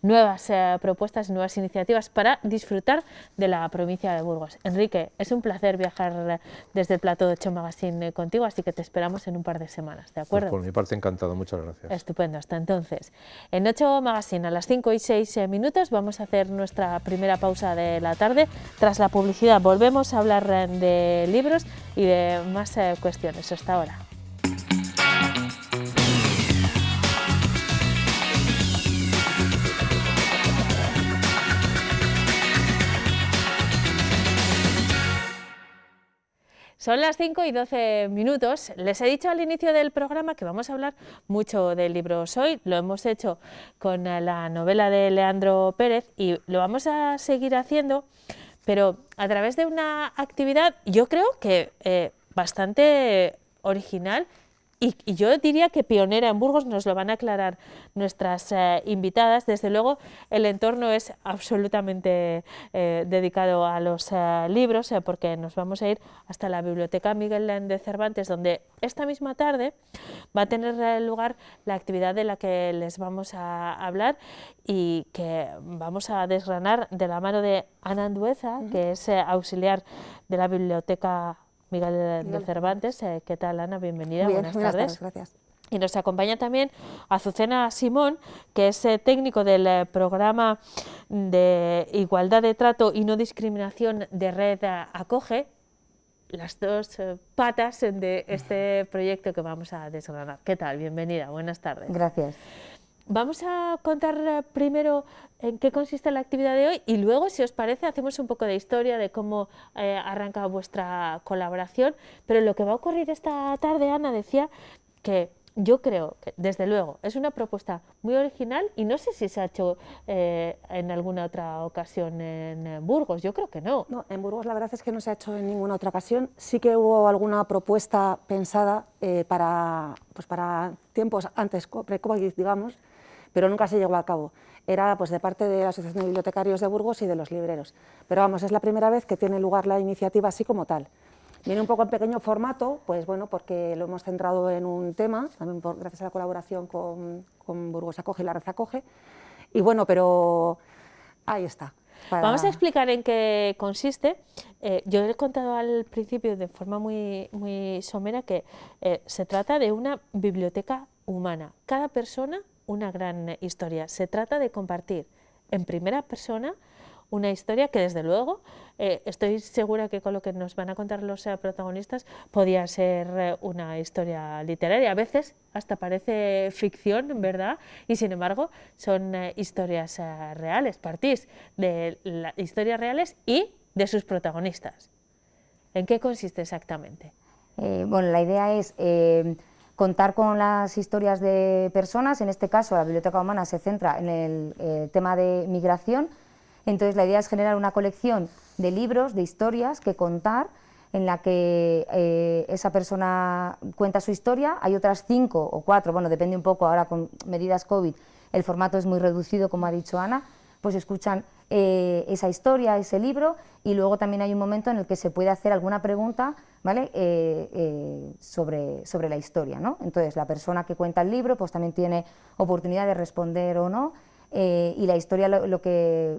nuevas propuestas, nuevas iniciativas para disfrutar de la provincia de Burgos. Enrique, es un placer viajar desde el plató de Ocho Magazine contigo, así que te esperamos en un par de semanas, ¿de acuerdo? Pues por mi parte encantado, muchas gracias. Estupendo, hasta entonces. En Ocho Magazine a las 5:06 vamos a hacer nuestra primera pausa de la tarde. Tras la publicidad volvemos a hablar de libros y de más cuestiones. Hasta ahora. Son las 5:12. Les he dicho al inicio del programa que vamos a hablar mucho de libros hoy. Lo hemos hecho con la novela de Leandro Pérez y lo vamos a seguir haciendo, pero a través de una actividad yo creo que bastante original y yo diría que pionera en Burgos. Nos lo van a aclarar nuestras invitadas. Desde luego el entorno es absolutamente dedicado a los libros, porque nos vamos a ir hasta la Biblioteca Miguel de Cervantes, donde esta misma tarde va a tener lugar la actividad de la que les vamos a hablar y que vamos a desgranar de la mano de Ana Andueza, que es auxiliar de la Biblioteca Miguel de Cervantes. ¿Qué tal, Ana? Bienvenida, Bien, buenas tardes. Gracias. Y nos acompaña también Azucena Simón, que es técnico del programa de Igualdad de Trato y No Discriminación de Red Acoge, las dos patas de este proyecto que vamos a desgranar. ¿Qué tal? Bienvenida, buenas tardes. Gracias. Vamos a contar primero en qué consiste la actividad de hoy y luego, si os parece, hacemos un poco de historia de cómo arranca vuestra colaboración. Pero lo que va a ocurrir esta tarde, Ana, decía que yo creo que, desde luego, es una propuesta muy original y no sé si se ha hecho en alguna otra ocasión en Burgos. Yo creo que no. No, en Burgos la verdad es que no se ha hecho en ninguna otra ocasión. Sí que hubo alguna propuesta pensada para tiempos antes, pre-COVID, digamos, pero nunca se llegó a cabo. Era pues de parte de la Asociación de Bibliotecarios de Burgos y de los libreros. Pero vamos, es la primera vez que tiene lugar la iniciativa así como tal. Viene un poco en pequeño formato, pues bueno, porque lo hemos centrado en un tema, también gracias a la colaboración con Burgos Acoge y la Red Acoge. Y bueno, pero ahí está. Vamos a explicar en qué consiste. Yo he contado al principio de forma muy somera que se trata de una biblioteca humana. Cada persona una gran historia. Se trata de compartir en primera persona una historia que, desde luego, estoy segura que con lo que nos van a contar los protagonistas podía ser una historia literaria. A veces hasta parece ficción, ¿verdad? Y sin embargo son historias reales. Partís de las historias reales y de sus protagonistas. ¿En qué consiste exactamente? Bueno, la idea es contar con las historias de personas. En este caso, la Biblioteca Humana se centra en el tema de migración. Entonces, la idea es generar una colección de libros, de historias que contar, en la que esa persona cuenta su historia. Hay otras 5 o 4, bueno, depende un poco, ahora con medidas COVID, el formato es muy reducido, como ha dicho Ana, pues escuchan esa historia, ese libro, y luego también hay un momento en el que se puede hacer alguna pregunta, ¿vale? sobre la historia, ¿no? Entonces, la persona que cuenta el libro pues también tiene oportunidad de responder o no. Y la historia lo que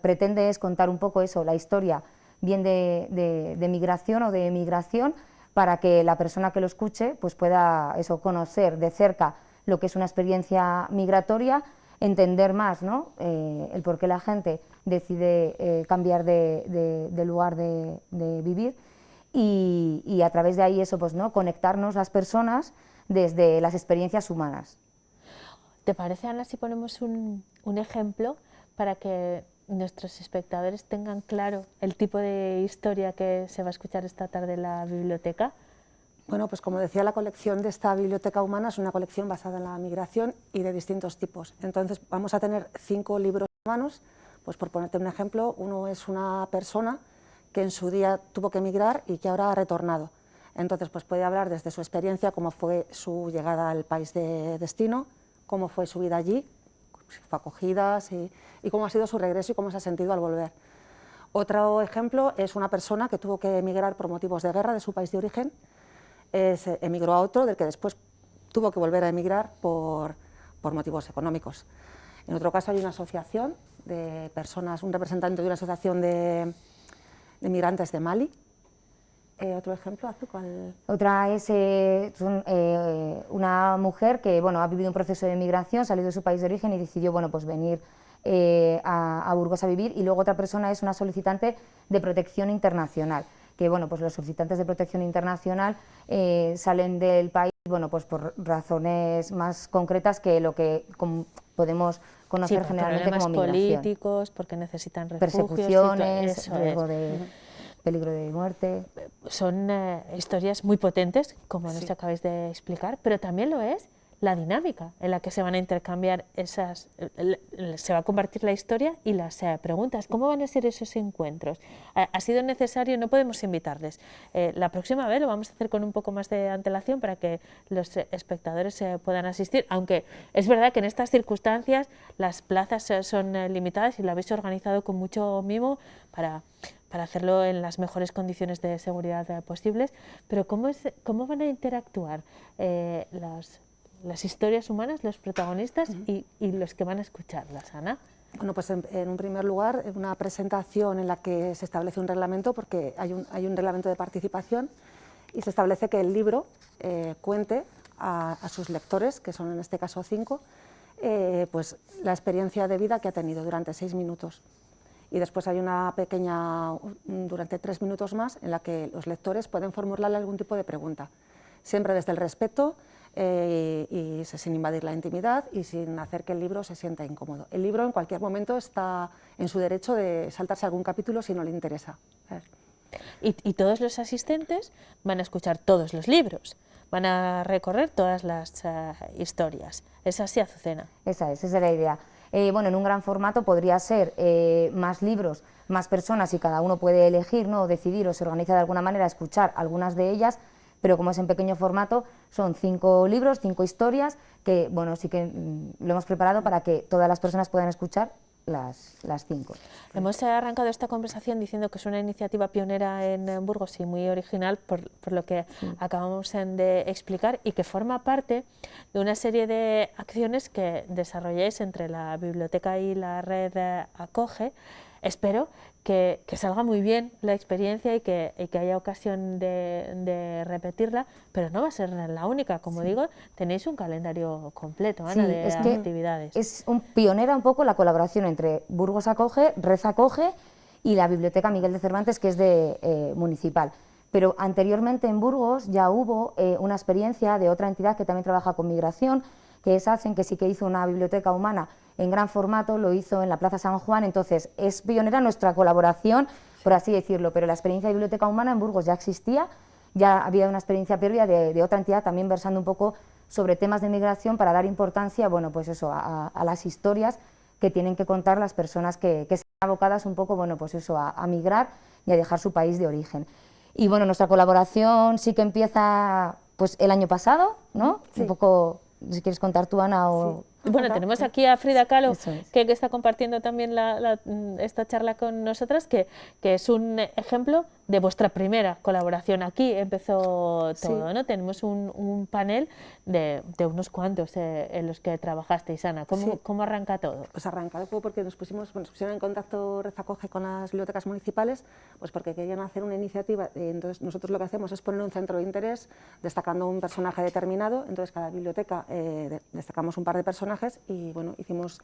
pretende es contar un poco eso, la historia bien de migración o de emigración, para que la persona que lo escuche pues pueda eso, conocer de cerca lo que es una experiencia migratoria, entender más, ¿no? El por qué la gente decide cambiar de lugar de vivir y a través de ahí eso, pues, ¿no? Conectarnos las personas desde las experiencias humanas. ¿Te parece, Ana, si ponemos un ejemplo para que nuestros espectadores tengan claro el tipo de historia que se va a escuchar esta tarde en la biblioteca? Bueno, pues como decía, la colección de esta Biblioteca Humana es una colección basada en la migración y de distintos tipos. Entonces vamos a tener 5 libros humanos, Pues por ponerte un ejemplo, uno es una persona que en su día tuvo que emigrar y que ahora ha retornado. Entonces, pues puede hablar desde su experiencia, cómo fue su llegada al país de destino, cómo fue su vida allí, si fue acogida, y cómo ha sido su regreso y cómo se ha sentido al volver. Otro ejemplo es una persona que tuvo que emigrar por motivos de guerra de su país de origen, emigró a otro del que después tuvo que volver a emigrar por motivos económicos. En otro caso hay una asociación de personas, un representante de una asociación de migrantes de Mali. ¿Otro ejemplo? ¿Cuál? Otra es una mujer que bueno, ha vivido un proceso de migración, salió de su país de origen y decidió bueno, pues venir a Burgos a vivir, y luego otra persona es una solicitante de protección internacional, que bueno, pues los solicitantes de protección internacional salen del país bueno, pues por razones más concretas que lo que podemos conocer generalmente como migración. Políticos, porque necesitan refugios, persecuciones, riesgo de peligro de muerte. Son historias muy potentes, como nos acabáis de explicar, pero también lo es la dinámica en la que se van a intercambiar esas, se va a compartir la historia y las preguntas. ¿Cómo van a ser esos encuentros? Ha sido necesario, no podemos invitarles. La próxima vez lo vamos a hacer con un poco más de antelación para que los espectadores puedan asistir, aunque es verdad que en estas circunstancias las plazas son limitadas y lo habéis organizado con mucho mimo para hacerlo en las mejores condiciones de seguridad posibles. Pero ¿cómo van a interactuar las historias humanas, los protagonistas y los que van a escucharlas, Ana? Bueno, pues en un primer lugar, una presentación en la que se establece un reglamento, porque hay un reglamento de participación, y se establece que el libro cuente a sus lectores, que son en este caso 5, pues la experiencia de vida que ha tenido durante 6 minutos. Y después hay una pequeña, durante 3 minutos más, en la que los lectores pueden formularle algún tipo de pregunta, siempre desde el respeto y sin invadir la intimidad y sin hacer que el libro se sienta incómodo. El libro en cualquier momento está en su derecho de saltarse algún capítulo si no le interesa. Y todos los asistentes van a escuchar todos los libros, van a recorrer todas las historias. ¿Es así, Azucena? Esa es la idea. Bueno, en un gran formato podría ser más libros, más personas, y cada uno puede elegir, ¿no?, o decidir o se organiza de alguna manera a escuchar algunas de ellas, pero como es en pequeño formato, son 5 libros, 5 historias, que bueno, sí que lo hemos preparado para que todas las personas puedan escuchar las 5. Hemos arrancado esta conversación diciendo que es una iniciativa pionera en Burgos y muy original por lo que acabamos de explicar, y que forma parte de una serie de acciones que desarrolláis entre la biblioteca y la red Acoge. Espero que salga muy bien la experiencia y que haya ocasión de repetirla, pero no va a ser la única. Como digo, tenéis un calendario completo, Ana, de actividades. Es pionera un poco la colaboración entre Burgos Acoge, Red Acoge y la Biblioteca Miguel de Cervantes, que es de municipal. Pero anteriormente en Burgos ya hubo una experiencia de otra entidad que también trabaja con migración, que es ACEN, que sí que hizo una biblioteca humana en gran formato, lo hizo en la Plaza San Juan. Entonces es pionera nuestra colaboración, por así decirlo, pero la experiencia de biblioteca humana en Burgos ya existía, ya había una experiencia previa de otra entidad también versando un poco sobre temas de migración para dar importancia, bueno, pues eso, a las historias que tienen que contar las personas que están abocadas un poco, bueno, pues eso, a migrar y a dejar su país de origen. Y bueno, nuestra colaboración sí que empieza pues el año pasado, ¿no? Sí. Un poco, si quieres contar tú, Ana, o... Sí. Bueno, tenemos aquí a Frida Kahlo, Es. que está compartiendo también esta charla con nosotras, que es un ejemplo de vuestra primera colaboración. Aquí empezó todo, ¿no? Tenemos un panel de unos cuantos en los que trabajasteis, Ana. ¿Cómo arranca todo? Pues arrancado fue porque nos pusieron en contacto Red Acoge con las bibliotecas municipales, pues porque querían hacer una iniciativa. Entonces nosotros lo que hacemos es poner un centro de interés destacando un personaje determinado. Entonces cada biblioteca destacamos un par de personajes y bueno, hicimos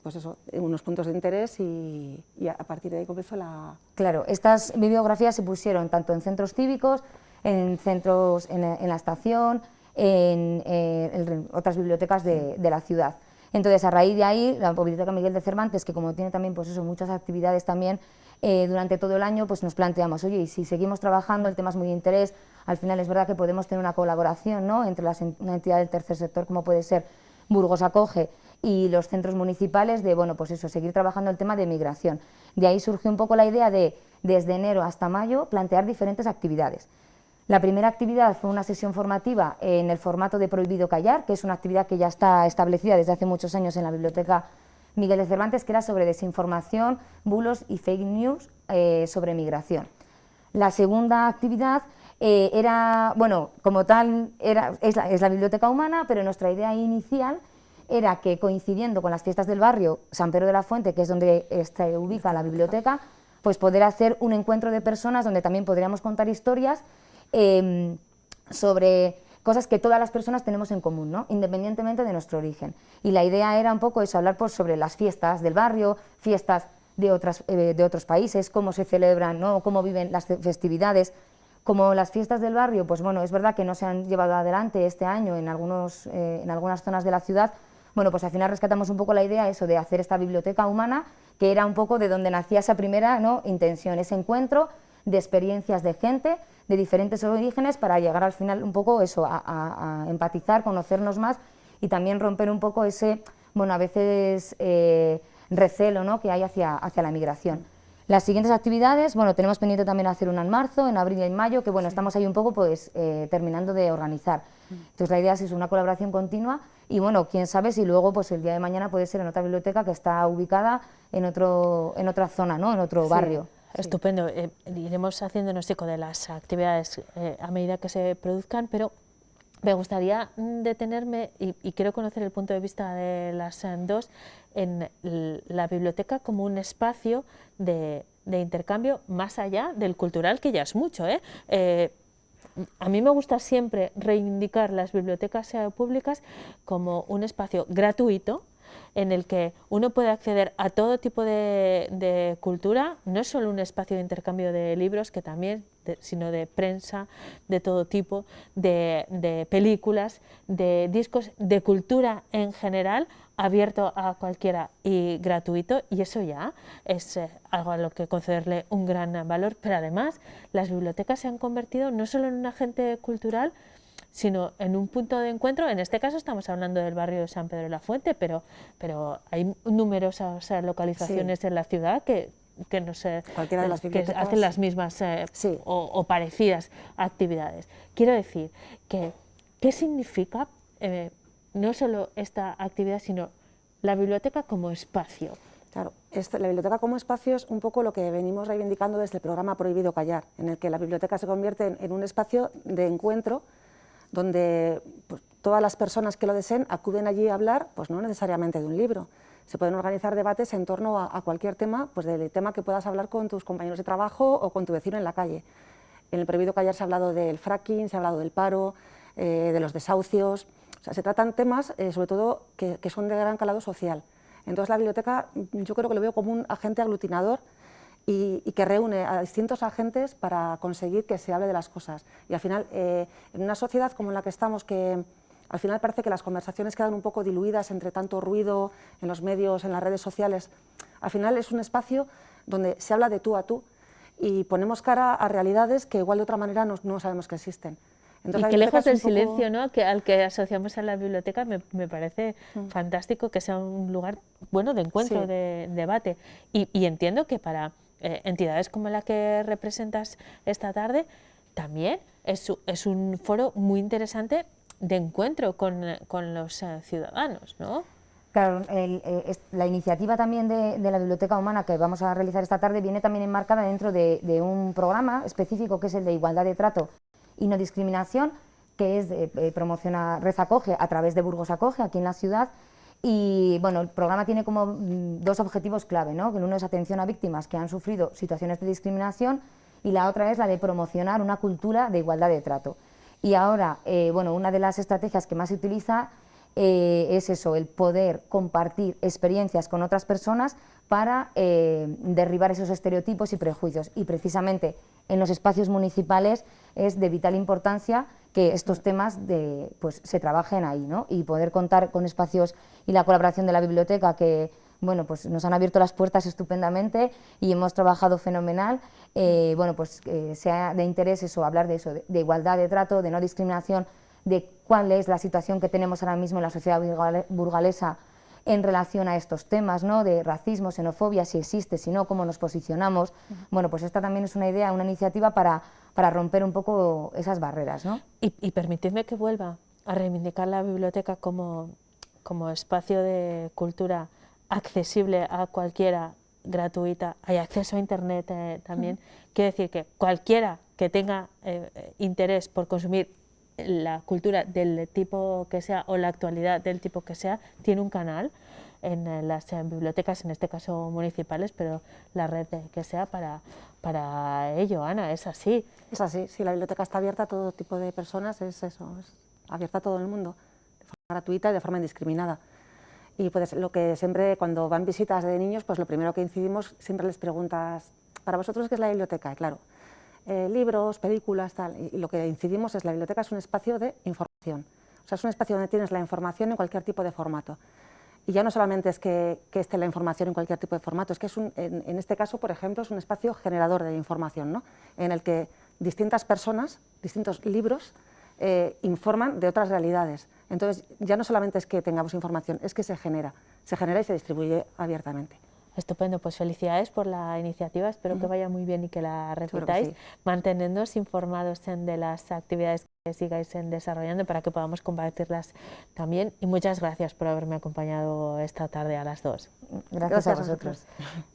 pues eso, unos puntos de interés y a partir de ahí comenzó la... Claro, estas bibliografías se pusieron tanto en centros cívicos, en centros en la estación, en otras bibliotecas de la ciudad. Entonces, a raíz de ahí, la Biblioteca Miguel de Cervantes, que como tiene también pues eso, muchas actividades también durante todo el año, pues nos planteamos, oye, y si seguimos trabajando, el tema es muy de interés, al final es verdad que podemos tener una colaboración, ¿no?, entre una entidad del tercer sector como puede ser Burgos Acoge y los centros municipales de, bueno, pues eso, seguir trabajando el tema de migración. De ahí surgió un poco la idea de, desde enero hasta mayo, plantear diferentes actividades. La primera actividad fue una sesión formativa en el formato de Prohibido Callar, que es una actividad que ya está establecida desde hace muchos años en la Biblioteca Miguel de Cervantes, que era sobre desinformación, bulos y fake news sobre migración. La segunda actividad era, bueno, como tal, es la Biblioteca Humana, pero nuestra idea inicial era que, coincidiendo con las fiestas del barrio San Pedro de la Fuente, que es donde se ubica la biblioteca, pues poder hacer un encuentro de personas donde también podríamos contar historias sobre cosas que todas las personas tenemos en común, ¿no? Independientemente de nuestro origen. Y la idea era un poco eso, hablar pues, sobre las fiestas del barrio, fiestas de otros países, cómo se celebran, ¿no? Cómo viven las festividades. Como las fiestas del barrio, pues bueno, es verdad que no se han llevado adelante este año en algunas zonas de la ciudad. Bueno, pues al final rescatamos un poco la idea eso de hacer esta biblioteca humana, que era un poco de donde nacía esa primera, ¿no?, intención, ese encuentro de experiencias de gente de diferentes orígenes para llegar al final un poco eso, a empatizar, conocernos más y también romper un poco ese, bueno, a veces recelo, ¿no?, que hay hacia la migración. Las siguientes actividades, bueno, tenemos pendiente también hacer una en marzo, en abril y en mayo, que bueno, estamos ahí un poco pues terminando de organizar. Entonces la idea es una colaboración continua y bueno, quién sabe si luego pues el día de mañana puede ser en otra biblioteca que está ubicada en otra zona, ¿no?, en otro barrio. Estupendo, iremos haciéndonos eco de las actividades a medida que se produzcan, pero me gustaría detenerme, y quiero conocer el punto de vista de las dos, en la biblioteca como un espacio de intercambio más allá del cultural, que ya es mucho. A mí me gusta siempre reivindicar las bibliotecas públicas como un espacio gratuito, en el que uno puede acceder a todo tipo de cultura, no es solo un espacio de intercambio de libros, que también, sino de prensa, de todo tipo, de películas, de discos, de cultura en general, abierto a cualquiera y gratuito, y eso ya es algo a lo que concederle un gran valor. Pero además las bibliotecas se han convertido no solo en un agente cultural, sino en un punto de encuentro. En este caso estamos hablando del barrio de San Pedro de la Fuente, pero hay numerosas localizaciones en la ciudad que Cualquiera de las bibliotecas, hacen las mismas o parecidas actividades. Quiero decir que, ¿qué significa no solo esta actividad, sino la biblioteca como espacio? Claro, la biblioteca como espacio es un poco lo que venimos reivindicando desde el programa Prohibido Callar, en el que la biblioteca se convierte en un espacio de encuentro donde pues, todas las personas que lo deseen acuden allí a hablar, pues no necesariamente de un libro. Se pueden organizar debates en torno a cualquier tema, pues del tema que puedas hablar con tus compañeros de trabajo o con tu vecino en la calle. En el Prohibido Callar se ha hablado del fracking, se ha hablado del paro, de los desahucios. O sea, se tratan temas, sobre todo, que son de gran calado social. Entonces la biblioteca yo creo que lo veo como un agente aglutinador y que reúne a distintos agentes para conseguir que se hable de las cosas. Y al final, en una sociedad como en la que estamos, que al final parece que las conversaciones quedan un poco diluidas entre tanto ruido en los medios, en las redes sociales, al final es un espacio donde se habla de tú a tú y ponemos cara a realidades que igual de otra manera no sabemos que existen. Entonces, y que lejos del silencio, ¿no?, al que asociamos a la biblioteca, me parece fantástico que sea un lugar bueno de encuentro, de debate. Y entiendo que para entidades como la que representas esta tarde, también es un foro muy interesante de encuentro con los ciudadanos, ¿no? Claro, la iniciativa también de la Biblioteca Humana que vamos a realizar esta tarde viene también enmarcada dentro de un programa específico que es el de igualdad de trato y no discriminación, que es promociona Red Acoge a través de Burgos Acoge, aquí en la ciudad. Y bueno, el programa tiene como dos objetivos clave, ¿no? Uno es atención a víctimas que han sufrido situaciones de discriminación y la otra es la de promocionar una cultura de igualdad de trato. Y ahora, bueno, una de las estrategias que más se utiliza es eso, el poder compartir experiencias con otras personas para derribar esos estereotipos y prejuicios. Y precisamente en los espacios municipales es de vital importancia que estos temas pues, se trabajen ahí, ¿no? Y poder contar con espacios y la colaboración de la biblioteca que bueno, pues nos han abierto las puertas estupendamente y hemos trabajado fenomenal. Bueno, pues sea de interés eso, hablar de eso, de igualdad de trato, de no discriminación, de cuál es la situación que tenemos ahora mismo en la sociedad burgalesa en relación a estos temas, ¿no? De racismo, xenofobia, si existe, si no, cómo nos posicionamos. Bueno, pues esta también es una idea, una iniciativa para romper un poco esas barreras, ¿no? Y permitidme que vuelva a reivindicar la biblioteca como espacio de cultura accesible a cualquiera, gratuita, hay acceso a internet también. Quiere decir que cualquiera que tenga interés por consumir la cultura del tipo que sea o la actualidad del tipo que sea, tiene un canal en las bibliotecas, en este caso municipales, pero la red que sea para ello. Ana, ¿es así? Es así, sí, la biblioteca está abierta a todo tipo de personas, es eso, es abierta a todo el mundo, de forma gratuita y de forma indiscriminada. Y pues lo que siempre, cuando van visitas de niños, pues lo primero que incidimos, siempre les preguntas, ¿para vosotros qué es la biblioteca? Y claro, libros, películas, tal, y lo que incidimos es la biblioteca es un espacio de información, o sea, es un espacio donde tienes la información en cualquier tipo de formato. Y ya no solamente es que esté la información en cualquier tipo de formato, es que es en este caso, por ejemplo, es un espacio generador de información, ¿no? En el que distintas personas, distintos libros, informan de otras realidades. Entonces, ya no solamente es que tengamos información, es que se genera y se distribuye abiertamente. Estupendo, pues felicidades por la iniciativa, espero que vaya muy bien y que la repitáis, sí. Mantenednos informados de las actividades que sigáis desarrollando para que podamos compartirlas también, y muchas gracias por haberme acompañado esta tarde a las 2. Gracias a vosotros.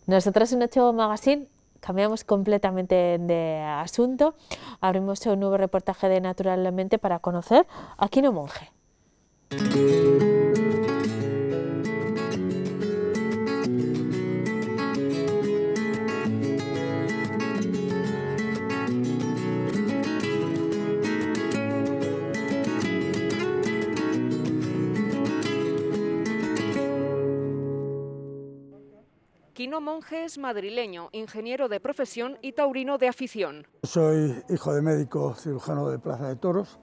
Nosotros en 8 Magazine cambiamos completamente de asunto, abrimos un nuevo reportaje de Naturalmente para conocer a Quino Monge. Quino Monge es madrileño, ingeniero de profesión y taurino de afición. Soy hijo de médico cirujano de Plaza de Toros.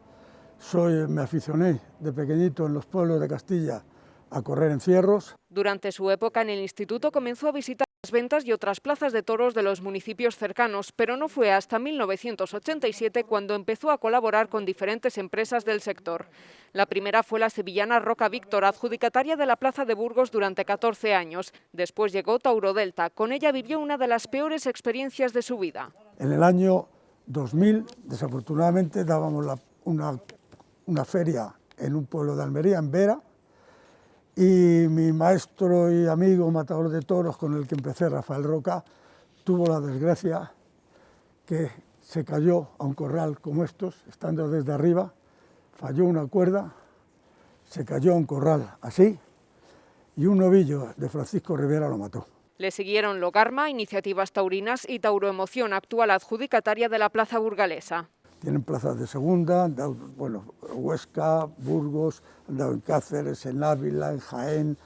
Me aficioné de pequeñito en los pueblos de Castilla a correr en cierros. Durante su época en el instituto comenzó a visitar las ventas y otras plazas de toros de los municipios cercanos, pero no fue hasta 1987 cuando empezó a colaborar con diferentes empresas del sector. La primera fue la sevillana Roca Víctor, adjudicataria de la plaza de Burgos durante 14 años. Después llegó Tauro Delta. Con ella vivió una de las peores experiencias de su vida. En el año 2000, desafortunadamente, dábamos una feria en un pueblo de Almería, en Vera, y mi maestro y amigo matador de toros con el que empecé, Rafael Roca, tuvo la desgracia que se cayó a un corral como estos, estando desde arriba, falló una cuerda, se cayó a un corral así, y un novillo de Francisco Rivera lo mató. Le siguieron Logarma, Iniciativas Taurinas y Tauroemoción, actual adjudicataria de la plaza burgalesa. Tienen plazas de segunda, han dado, Huesca, Burgos, han dado en Cáceres, en Ávila, en Jaén,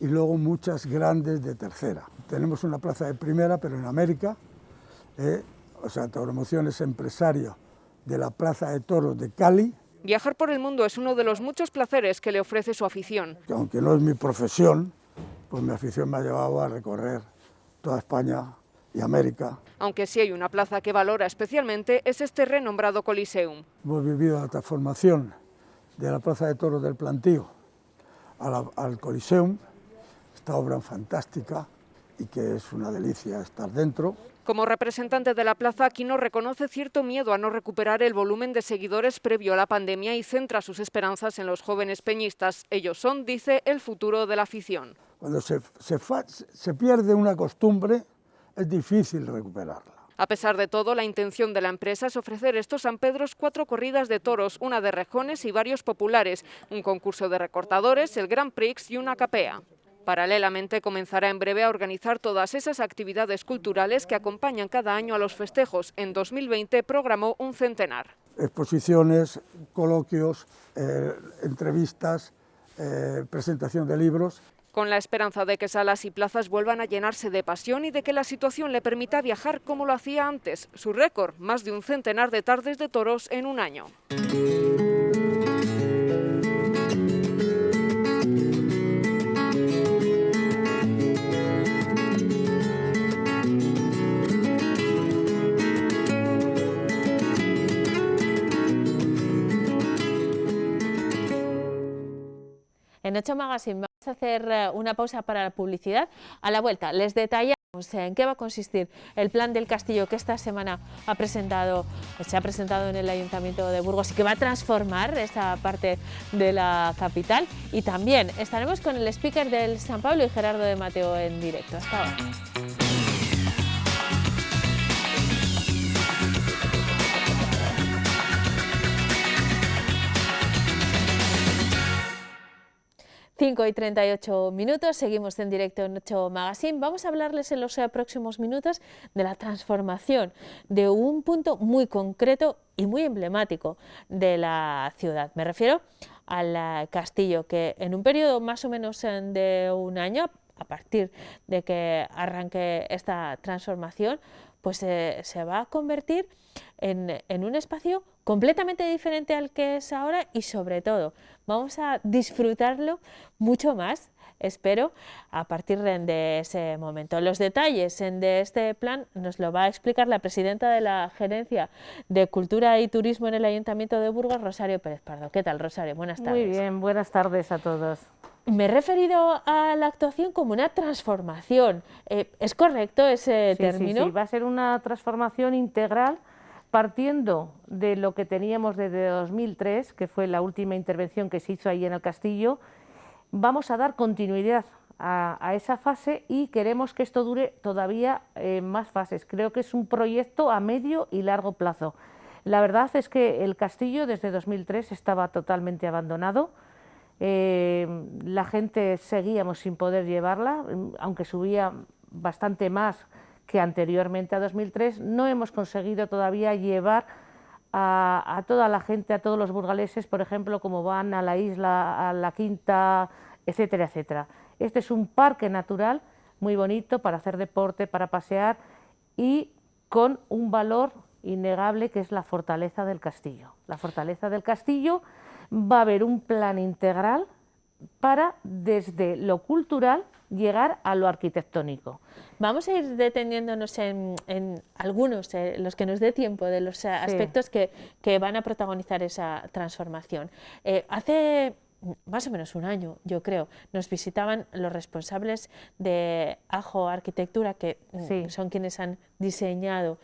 y luego muchas grandes de tercera. Tenemos una plaza de primera, pero en América, Tauroemoción es empresario de la Plaza de Toros de Cali. Viajar por el mundo es uno de los muchos placeres que le ofrece su afición. Aunque no es mi profesión, pues mi afición me ha llevado a recorrer toda España y América. Aunque sí hay una plaza que valora especialmente, es este renombrado Coliseum. Hemos vivido la transformación de la Plaza de Toros del Plantío al Coliseum, esta obra fantástica y que es una delicia estar dentro. Como representante de la plaza, Quino reconoce cierto miedo a no recuperar el volumen de seguidores previo a la pandemia y centra sus esperanzas en los jóvenes peñistas. Ellos son, dice, el futuro de la afición. Cuando se pierde una costumbre, es difícil recuperarla. A pesar de todo, la intención de la empresa es ofrecer estos San Pedros 4 corridas de toros, una de rejones y varios populares, un concurso de recortadores, el Grand Prix y una capea. Paralelamente, comenzará en breve a organizar todas esas actividades culturales que acompañan cada año a los festejos. En 2020 programó un centenar. Exposiciones, coloquios, entrevistas, presentación de libros. Con la esperanza de que salas y plazas vuelvan a llenarse de pasión y de que la situación le permita viajar como lo hacía antes. Su récord, más de un centenar de tardes de toros en un año. En 8 Magazine vamos Vamos a hacer una pausa para la publicidad. A la vuelta les detallamos en qué va a consistir el plan del castillo que esta semana se ha presentado en el Ayuntamiento de Burgos y que va a transformar esta parte de la capital. Y también estaremos con el speaker del San Pablo y Gerardo de Mateo en directo. Hasta ahora. 5:38, seguimos en directo en 8 Magazine. Vamos a hablarles en los próximos minutos de la transformación de un punto muy concreto y muy emblemático de la ciudad. Me refiero al castillo, que en un periodo más o menos de un año, a partir de que arranque esta transformación, pues se va a convertir en un espacio completamente diferente al que es ahora y sobre todo vamos a disfrutarlo mucho más, espero, a partir de ese momento. Los detalles de este plan nos lo va a explicar la presidenta de la Gerencia de Cultura y Turismo en el Ayuntamiento de Burgos, Rosario Pérez Pardo. ¿Qué tal, Rosario? Buenas tardes. Muy bien, buenas tardes a todos. Me he referido a la actuación como una transformación. ¿Es correcto ese término? Sí, va a ser una transformación integral partiendo de lo que teníamos desde 2003, que fue la última intervención que se hizo ahí en el castillo. Vamos a dar continuidad a esa fase y queremos que esto dure todavía más fases. Creo que es un proyecto a medio y largo plazo. La verdad es que el castillo desde 2003 estaba totalmente abandonado. La gente seguíamos sin poder llevarla, aunque subía bastante más que anteriormente a 2003, no hemos conseguido todavía llevar a toda la gente, a todos los burgaleses, por ejemplo, como van a la isla, a la Quinta, etcétera, etcétera. Este es un parque natural muy bonito para hacer deporte, para pasear y con un valor innegable que es la fortaleza del castillo. La fortaleza del castillo va a haber un plan integral para, desde lo cultural, llegar a lo arquitectónico. Vamos a ir deteniéndonos en algunos, los que nos dé tiempo, de los aspectos que van a protagonizar esa transformación. Hace más o menos un año, yo creo, nos visitaban los responsables de Ajo Arquitectura, que son quienes han diseñado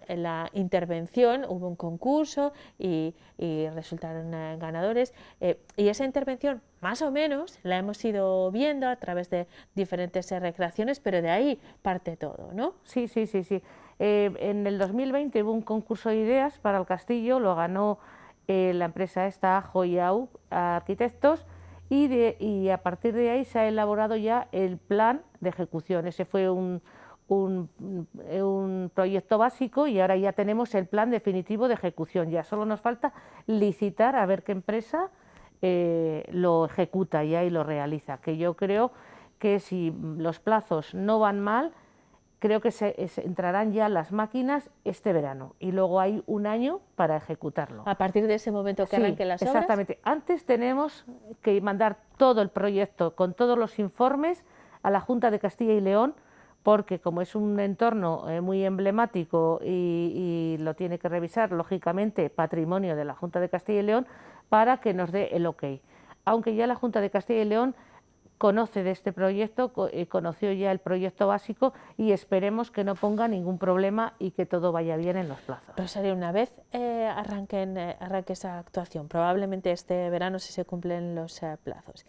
la intervención. Hubo un concurso y resultaron ganadores, y esa intervención más o menos la hemos ido viendo a través de diferentes recreaciones, pero de ahí parte todo, ¿no? Sí. En el 2020 hubo un concurso de ideas para el castillo, lo ganó la empresa esta, Ajo y AU Arquitectos, y a partir de ahí se ha elaborado ya el plan de ejecución. Ese fue un proyecto básico y ahora ya tenemos el plan definitivo de ejecución. Ya solo nos falta licitar a ver qué empresa lo ejecuta ya y lo realiza, que yo creo que si los plazos no van mal, creo que entrarán ya las máquinas este verano y luego hay un año para ejecutarlo. A partir de ese momento que arranquen las obras. Exactamente. Antes tenemos que mandar todo el proyecto con todos los informes a la Junta de Castilla y León, porque como es un entorno muy emblemático y lo tiene que revisar, lógicamente, patrimonio de la Junta de Castilla y León, para que nos dé el ok. Aunque ya la Junta de Castilla y León conoce de este proyecto, conoció ya el proyecto básico y esperemos que no ponga ningún problema y que todo vaya bien en los plazos. Rosario, una vez arranque esa actuación, probablemente este verano si se cumplen los plazos,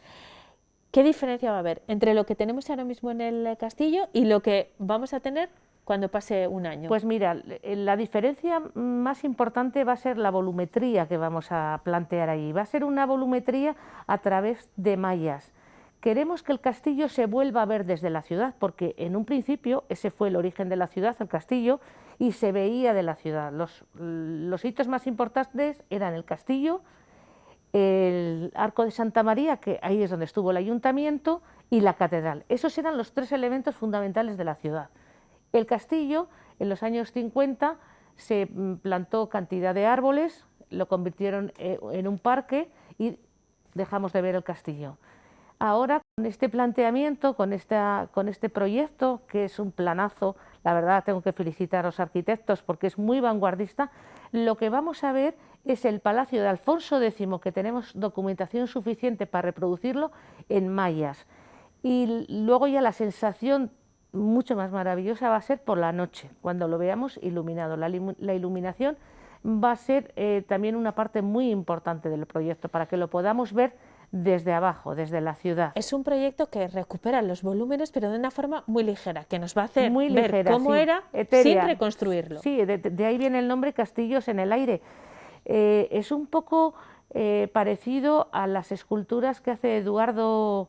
¿qué diferencia va a haber entre lo que tenemos ahora mismo en el castillo y lo que vamos a tener cuando pase un año? Pues mira, la diferencia más importante va a ser la volumetría que vamos a plantear ahí. Va a ser una volumetría a través de mallas. Queremos que el castillo se vuelva a ver desde la ciudad, porque en un principio ese fue el origen de la ciudad, el castillo, y se veía de la ciudad. Los hitos más importantes eran el castillo, el Arco de Santa María, que ahí es donde estuvo el ayuntamiento, y la catedral. Esos eran los tres elementos fundamentales de la ciudad. El castillo, en los años 50, se plantó cantidad de árboles, lo convirtieron en un parque y dejamos de ver el castillo. Ahora, con este planteamiento, con este proyecto, que es un planazo, la verdad tengo que felicitar a los arquitectos porque es muy vanguardista, lo que vamos a ver es el Palacio de Alfonso X, que tenemos documentación suficiente para reproducirlo en mayas. Y luego ya la sensación mucho más maravillosa va a ser por la noche, cuando lo veamos iluminado. La iluminación va a ser también una parte muy importante del proyecto, para que lo podamos ver desde abajo, desde la ciudad. Es un proyecto que recupera los volúmenes, pero de una forma muy ligera, que nos va a hacer muy ver ligera, cómo sí, era etérea, sin reconstruirlo. Sí, de ahí viene el nombre Castillos en el aire. Es un poco parecido a las esculturas que hace Eduardo,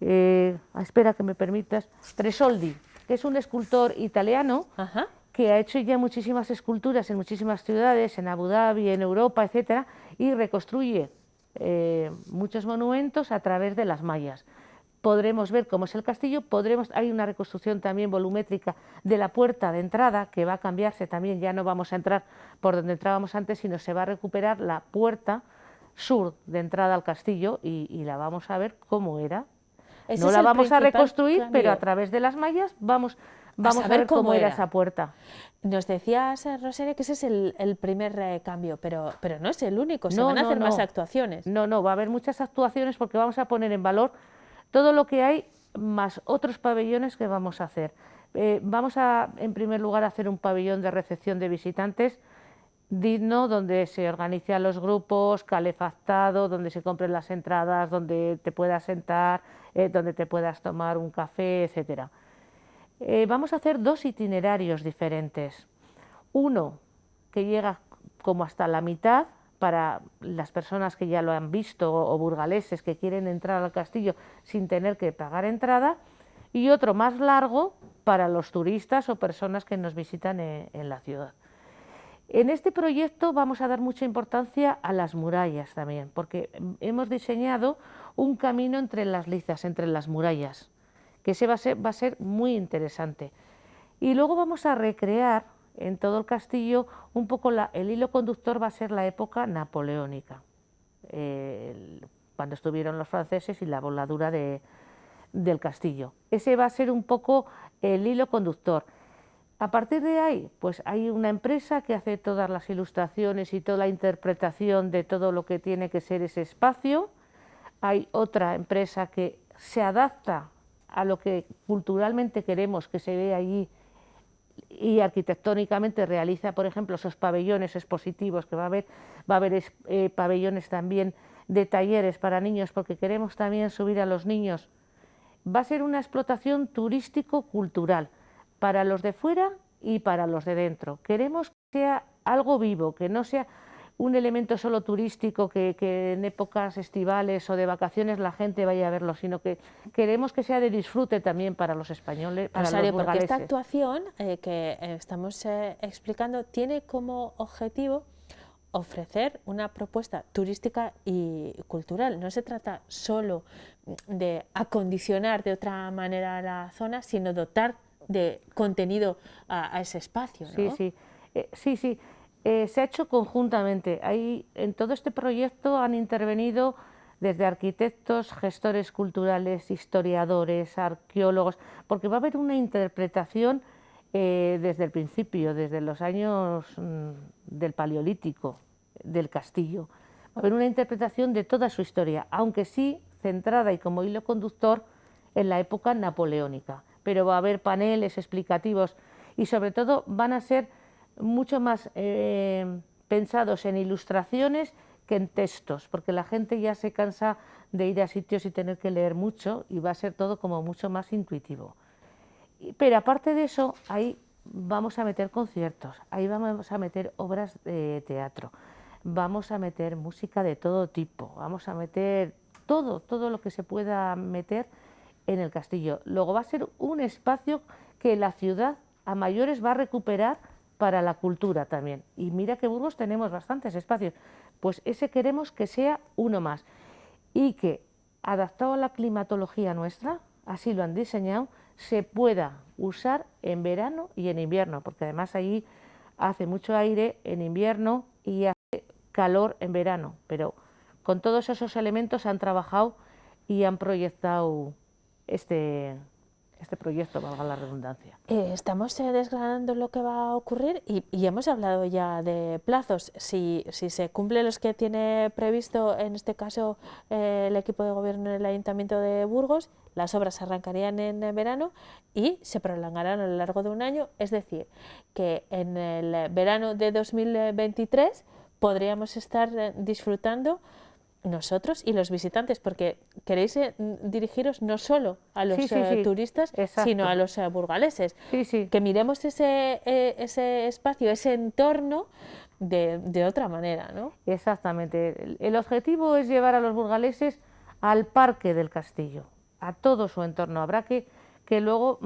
espera que me permitas, Tresoldi, que es un escultor italiano. Ajá. Que ha hecho ya muchísimas esculturas en muchísimas ciudades, en Abu Dhabi, en Europa, etcétera, y reconstruye muchos monumentos a través de las mallas. Podremos ver cómo es el castillo, hay una reconstrucción también volumétrica de la puerta de entrada, que va a cambiarse también, ya no vamos a entrar por donde entrábamos antes, sino se va a recuperar la puerta sur de entrada al castillo y la vamos a ver cómo era. No la vamos a reconstruir, pero a través de las mallas vamos a ver cómo era esa puerta. Nos decías, Rosario, que ese es el primer cambio, pero no es el único, se van a hacer más actuaciones. No, va a haber muchas actuaciones porque vamos a poner en valor todo lo que hay, más otros pabellones que vamos a hacer. Vamos a, en primer lugar, a hacer un pabellón de recepción de visitantes digno, donde se organizan los grupos, calefactado, donde se compren las entradas, donde te puedas sentar, donde te puedas tomar un café, etcétera. Vamos a hacer 2 itinerarios diferentes. Uno que llega como hasta la mitad para las personas que ya lo han visto o burgaleses que quieren entrar al castillo sin tener que pagar entrada, y otro más largo para los turistas o personas que nos visitan en la ciudad. En este proyecto vamos a dar mucha importancia a las murallas también, porque hemos diseñado un camino entre las lizas, entre las murallas, que ese va a ser muy interesante. Y luego vamos a recrear en todo el castillo un poco el hilo conductor, va a ser la época napoleónica, cuando estuvieron los franceses y la voladura del castillo. Ese va a ser un poco el hilo conductor. A partir de ahí, pues hay una empresa que hace todas las ilustraciones y toda la interpretación de todo lo que tiene que ser ese espacio. Hay otra empresa que se adapta a lo que culturalmente queremos que se vea allí y arquitectónicamente realiza, por ejemplo, esos pabellones expositivos que va a haber pabellones también de talleres para niños, porque queremos también subir a los niños. Va a ser una explotación turístico-cultural para los de fuera y para los de dentro. Queremos que sea algo vivo, que no sea un elemento solo turístico que en épocas estivales o de vacaciones la gente vaya a verlo, sino que queremos que sea de disfrute también para los españoles, para Rosario, los burgaleses. porque esta actuación que estamos explicando tiene como objetivo ofrecer una propuesta turística y cultural. No se trata solo de acondicionar de otra manera la zona, sino dotar de contenido a ese espacio, ¿no? Sí. Se ha hecho conjuntamente. En todo este proyecto han intervenido desde arquitectos, gestores culturales, historiadores, arqueólogos, porque va a haber una interpretación desde el principio, desde los años del Paleolítico, del castillo. Va a haber una interpretación de toda su historia, aunque sí centrada y como hilo conductor en la época napoleónica. Pero va a haber paneles explicativos y sobre todo van a ser mucho más pensados en ilustraciones que en textos, porque la gente ya se cansa de ir a sitios y tener que leer mucho y va a ser todo como mucho más intuitivo. Pero aparte de eso, ahí vamos a meter conciertos, ahí vamos a meter obras de teatro, vamos a meter música de todo tipo, vamos a meter todo lo que se pueda meter en el castillo. Luego va a ser un espacio que la ciudad a mayores va a recuperar para la cultura también. Y mira que Burgos tenemos bastantes espacios, pues ese queremos que sea uno más y que, adaptado a la climatología nuestra, así lo han diseñado, se pueda usar en verano y en invierno, porque además allí hace mucho aire en invierno y hace calor en verano, pero con todos esos elementos han trabajado y han proyectado este este proyecto, valga la redundancia. Estamos desgranando lo que va a ocurrir y hemos hablado ya de plazos. Si se cumplen los que tiene previsto, en este caso el equipo de gobierno del Ayuntamiento de Burgos, las obras arrancarían en verano y se prolongarán a lo largo de un año. Es decir, que en el verano de 2023 podríamos estar disfrutando nosotros y los visitantes, porque queréis dirigiros no solo a los turistas, exacto, sino a los burgaleses. Que miremos ese espacio, ese entorno de otra manera, ¿no? Exactamente. El objetivo es llevar a los burgaleses al parque del castillo, a todo su entorno. Habrá que luego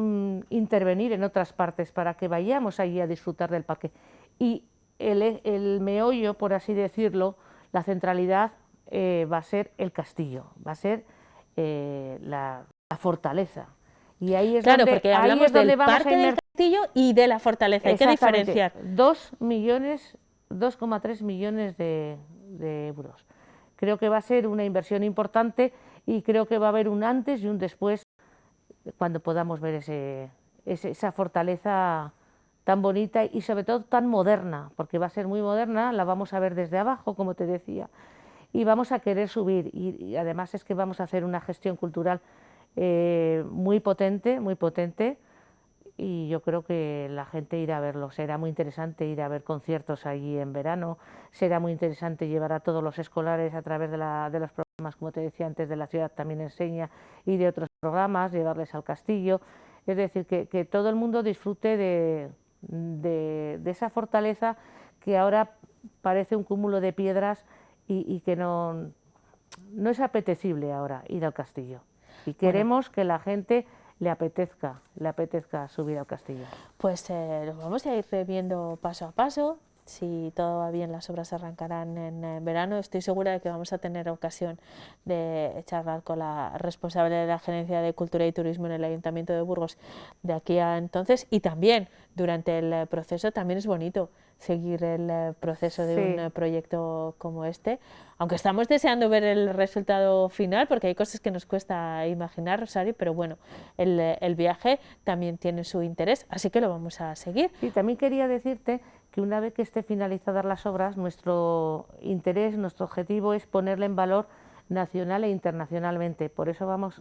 intervenir en otras partes para que vayamos allí a disfrutar del parque. Y el meollo, por así decirlo, la centralidad, va a ser el castillo, va a ser la fortaleza. Y ahí es claro, donde, porque hablamos del parque del castillo y de la fortaleza. Hay que diferenciar. 2,3 millones de euros. Creo que va a ser una inversión importante y creo que va a haber un antes y un después cuando podamos ver esa fortaleza tan bonita y sobre todo tan moderna, porque va a ser muy moderna, la vamos a ver desde abajo, como te decía, y vamos a querer subir y además es que vamos a hacer una gestión cultural muy potente y yo creo que la gente irá a verlo. Será muy interesante ir a ver conciertos allí en verano, será muy interesante llevar a todos los escolares a través de los programas, como te decía antes, de La Ciudad También Enseña y de otros programas, llevarles al castillo, es decir, que todo el mundo disfrute de esa fortaleza que ahora parece un cúmulo de piedras y que no es apetecible ahora ir al castillo. Y queremos que la gente le apetezca subir al castillo. Pues lo vamos a ir viendo paso a paso. Si todo va bien, las obras arrancarán en verano. Estoy segura de que vamos a tener ocasión de charlar con la responsable de la Gerencia de Cultura y Turismo en el Ayuntamiento de Burgos de aquí a entonces. Y también durante el proceso también es bonito seguir el proceso de un proyecto como este, aunque estamos deseando ver el resultado final, porque hay cosas que nos cuesta imaginar, Rosario, pero bueno, el viaje también tiene su interés, así que lo vamos a seguir. Y también quería decirte que una vez que esté finalizadas las obras, nuestro interés, nuestro objetivo es ponerle en valor nacional e internacionalmente. Por eso vamos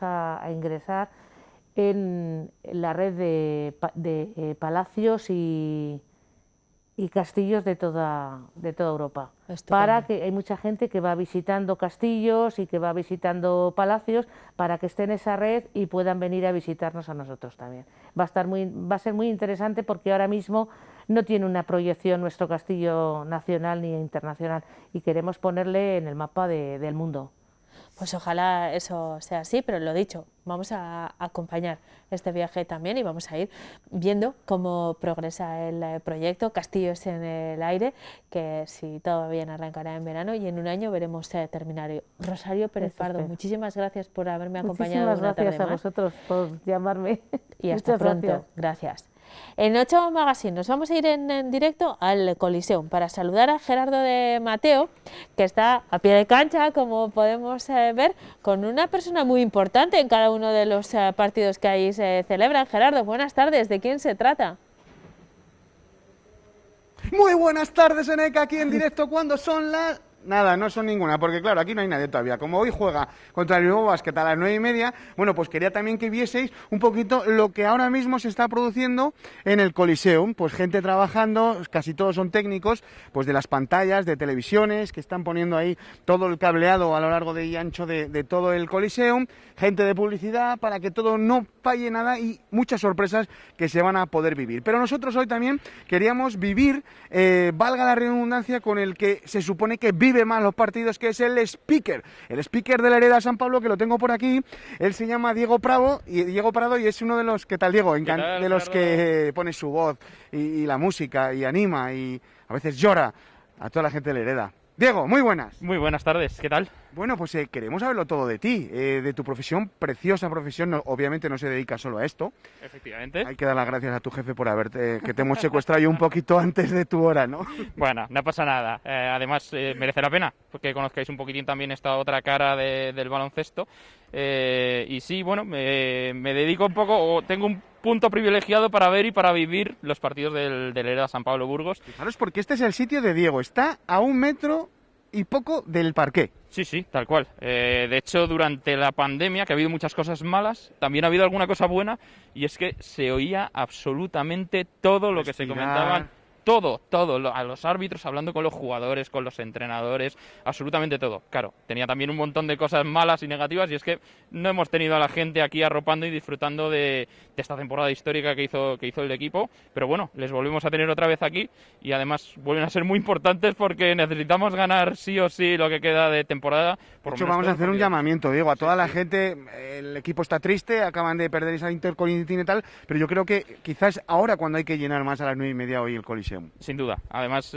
a ingresar en la red de palacios y castillos de toda Europa. Para que hay mucha gente que va visitando castillos y que va visitando palacios para que esté en esa red y puedan venir a visitarnos a nosotros también. Va a ser muy interesante porque ahora mismo no tiene una proyección nuestro castillo nacional ni internacional y queremos ponerle en el mapa del mundo. Pues ojalá eso sea así, pero lo dicho, vamos a acompañar este viaje también y vamos a ir viendo cómo progresa el proyecto Castillos en el Aire, que si todo va bien arrancará en verano y en un año veremos terminar. Rosario Pérez Pardo, muchísimas gracias por haberme acompañado. Muchísimas gracias a vosotros por llamarme. Y hasta pronto. Gracias. En 8 Magazine nos vamos a ir en directo al Coliseum para saludar a Gerardo de Mateo, que está a pie de cancha, como podemos ver, con una persona muy importante en cada uno de los partidos que ahí se celebran. Gerardo, buenas tardes, ¿de quién se trata? Muy buenas tardes, Eneca, aquí en directo cuando son las... Nada, no son ninguna, porque claro, aquí no hay nadie todavía. Como hoy juega contra el Bilbao Basket a las 9:30, bueno, pues quería también que vieseis un poquito lo que ahora mismo se está produciendo en el Coliseum. Pues gente trabajando, casi todos son técnicos, pues de las pantallas, de televisiones, que están poniendo ahí todo el cableado a lo largo y ancho de todo el Coliseum, gente de publicidad, para que todo no falle nada y muchas sorpresas que se van a poder vivir. Pero nosotros hoy también queríamos vivir, valga la redundancia, con el que se supone que vive más los partidos, que es el speaker de la Hereda San Pablo, que lo tengo por aquí. Él se llama Diego Prado y es uno de los, ¿qué tal, Diego? De los que pone su voz y la música y anima y a veces llora a toda la gente de la Hereda. Diego, muy buenas. Muy buenas tardes, ¿qué tal? Bueno, pues queremos saberlo todo de ti, de tu profesión, preciosa profesión, obviamente no se dedica solo a esto. Efectivamente. Hay que dar las gracias a tu jefe por que te hemos secuestrado yo un poquito antes de tu hora, ¿no? Bueno, no pasa nada. Además, merece la pena porque conozcáis un poquitín también esta otra cara del baloncesto. Y sí, bueno, me dedico un poco, o tengo un punto privilegiado para ver y para vivir los partidos del Hereda San Pablo Burgos. Fijaros, porque este es el sitio de Diego, está a 1 metro y poco del parqué. Sí, sí, tal cual. De hecho, durante la pandemia, que ha habido muchas cosas malas, también ha habido alguna cosa buena, y es que se oía absolutamente todo lo que se comentaban. Todo, a los árbitros, hablando con los jugadores, con los entrenadores, absolutamente todo. Claro, tenía también un montón de cosas malas y negativas, y es que no hemos tenido a la gente aquí arropando y disfrutando de esta temporada histórica que hizo el equipo, pero bueno, les volvemos a tener otra vez aquí, y además vuelven a ser muy importantes porque necesitamos ganar sí o sí lo que queda de temporada. De hecho, vamos a hacer un llamamiento, Diego, a toda la gente. El equipo está triste, acaban de perder esa Intercolintina y tal, pero yo creo que quizás ahora cuando hay que llenar más a las 9:30 hoy el Coliseo. Sin duda. Además,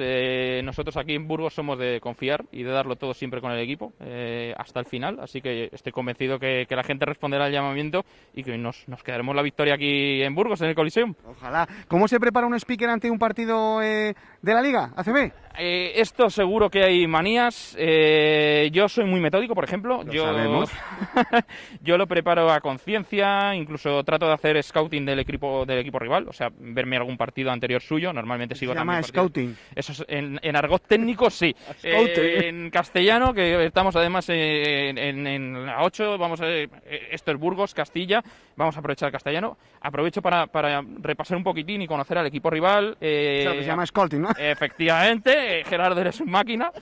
nosotros aquí en Burgos somos de confiar y de darlo todo siempre con el equipo hasta el final, así que estoy convencido que la gente responderá al llamamiento y que nos quedaremos la victoria aquí en Burgos, en el Coliseum. Ojalá. ¿Cómo se prepara un speaker ante un partido de la Liga, ACB? Esto seguro que hay manías. Yo soy muy metódico, por ejemplo. Sabemos. Yo lo preparo a conciencia, incluso trato de hacer scouting del equipo rival, o sea, verme algún partido anterior suyo. Normalmente sigo también. Se llama scouting. Eso es, en argot técnico sí. En castellano, que estamos además en la 8, esto es Burgos, Castilla, vamos a aprovechar el castellano. Aprovecho para repasar un poquitín y conocer al equipo rival. Eso que se llama scouting, ¿no? Efectivamente, Gerardo eres un máquina.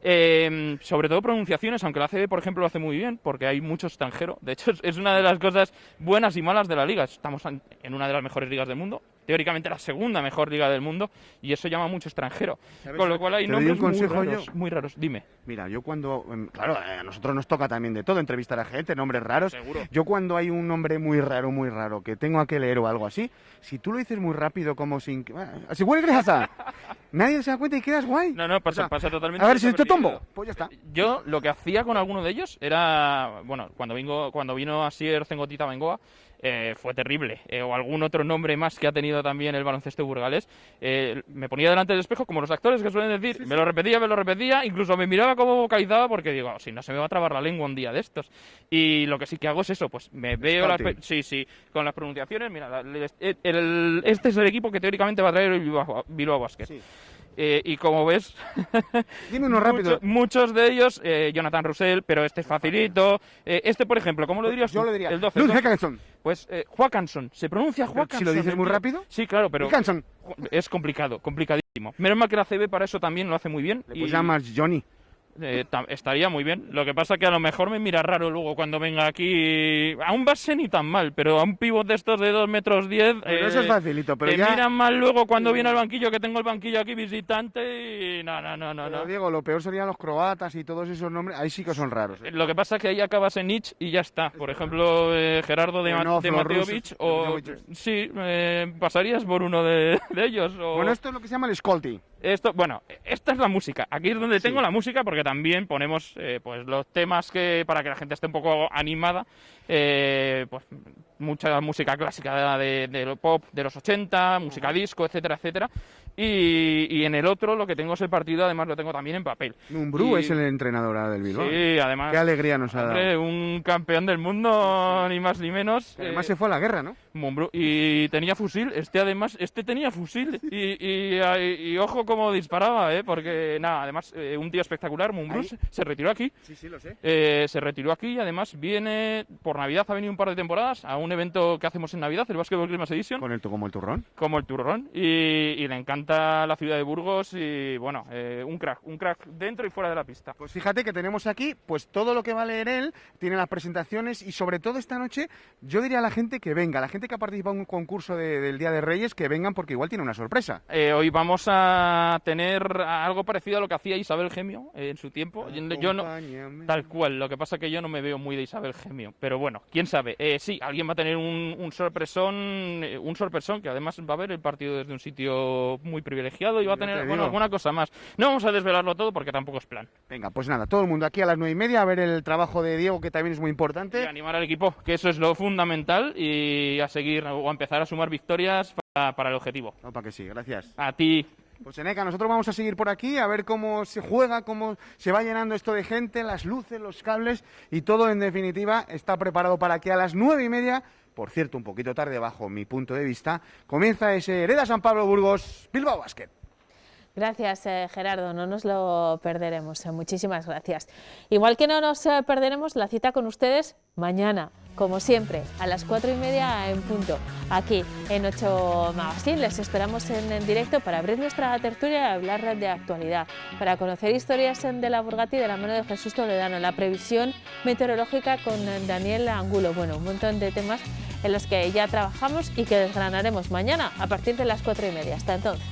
Sobre todo pronunciaciones, aunque la ACB, por ejemplo, lo hace muy bien, porque hay mucho extranjero. De hecho, es una de las cosas buenas y malas de la liga. Estamos en una de las mejores ligas del mundo, teóricamente la segunda mejor liga del mundo, y eso llama mucho extranjero. Con lo cual hay nombres muy raros. Dime. Mira, yo cuando... Claro, a nosotros nos toca también de todo, entrevistar a gente, nombres raros. Seguro. Yo cuando hay un nombre muy raro, que tengo que leer o algo así, si tú lo dices muy rápido, como sin... Así igual que nadie se da cuenta y quedas guay. No, pasa totalmente. A ver, si esto tombo, pues ya está. Yo lo que hacía con alguno de ellos era... Bueno, cuando vino Asier Zengotita Bengoa, fue terrible. O algún otro nombre más que ha tenido también el baloncesto burgalés. Me ponía delante del espejo, como los actores que suelen decir, me lo repetía, incluso me miraba como vocalizaba porque digo, si no se me va a trabar la lengua un día de estos. Y lo que sí que hago es eso, pues me veo sí, con las pronunciaciones. Mira, este es el equipo que teóricamente va a traer el Bilbao Basket. Sí. Y como ves, dime uno rápido. Muchos de ellos, Jonathan Russell, pero este es facilito. Este, por ejemplo, ¿cómo lo dirías? Yo lo diría. El 12. Luz Hackanson. Pues Joakanson. ¿Se pronuncia Joakanson? Si lo dices muy rápido. Sí, claro, pero Hackanson. Es complicadísimo. Menos mal que la CB para eso también lo hace muy bien. Pues llamas Johnny. Estaría muy bien. Lo que pasa que a lo mejor me mira raro luego cuando venga aquí. A un base ni tan mal, pero a un pivot de estos de 2 metros 10. Pero eso es facilito, pero te ya... miran mal luego cuando viene al banquillo, que tengo el banquillo aquí visitante y no. Pero, Diego, lo peor serían los croatas y todos esos nombres. Ahí sí que son raros. Lo que pasa es que ahí acabas en Nietzsche y ya está. Por ejemplo, Gerardo de Mateovic sí, pasarías por uno de ellos. Bueno, esto es lo que se llama el Scolti. Esta es la música. Aquí es donde tengo la música, porque también ponemos pues los temas para que la gente esté un poco animada. Pues mucha música clásica de pop de los 80, música disco, etcétera, etcétera. Y en el otro lo que tengo es el partido, además lo tengo también en papel. Mumbrú es el entrenador del Bilbao. Sí, además. Qué alegría nos ha dado. Un campeón del mundo, ni más ni menos. Además se fue a la guerra, ¿no? Mumbrú. Y tenía fusil. Este tenía fusil. Y ojo cómo disparaba, porque nada, además un tío espectacular. Mumbrú se retiró aquí. Sí, lo sé. Se retiró aquí y además viene por Navidad, ha venido un par de temporadas a un evento que hacemos en Navidad, el Basketball Christmas Edition. ¿Como el turrón? Como el turrón. Y le encanta la ciudad de Burgos y bueno, un crack dentro y fuera de la pista. Pues fíjate que tenemos aquí pues todo lo que va a leer él, tiene las presentaciones y sobre todo esta noche yo diría a la gente que venga, la gente que ha participado en un concurso del Día de Reyes, que vengan porque igual tiene una sorpresa. Hoy vamos a tener algo parecido a lo que hacía Isabel Gemio en su tiempo. Yo no, tal cual, lo que pasa es que yo no me veo muy de Isabel Gemio, pero bueno, quién sabe. Sí, alguien va a tener un sorpresón que además va a ver el partido desde un sitio muy muy privilegiado y va a Yo te tener digo. alguna cosa más. No vamos a desvelarlo todo porque tampoco es plan. Venga, pues nada, todo el mundo aquí a las 9:30 a ver el trabajo de Diego, que también es muy Y importante. animar al equipo, que eso es lo fundamental, y a seguir o a empezar a sumar victorias para el objetivo. No, para que sí, gracias. A ti. Pues Eneca, nosotros vamos a seguir por aquí a ver cómo se juega, cómo se va llenando esto de gente, las luces, los cables y todo, en definitiva, está preparado para que a las 9:30, por cierto, un poquito tarde bajo mi punto de vista, comienza ese Hereda San Pablo Burgos Bilbao Basket. Gracias, Gerardo, no nos lo perderemos. Muchísimas gracias. Igual que no nos perderemos la cita con ustedes mañana, como siempre, a las 4:30 en punto, aquí en 8 Magazine. Les esperamos en directo para abrir nuestra tertulia y hablar de actualidad, para conocer historias de la Burgati de la mano de Jesús Toledano, la previsión meteorológica con Daniel Angulo. Bueno, un montón de temas en los que ya trabajamos y que desgranaremos mañana a partir de las 4:30. Hasta entonces.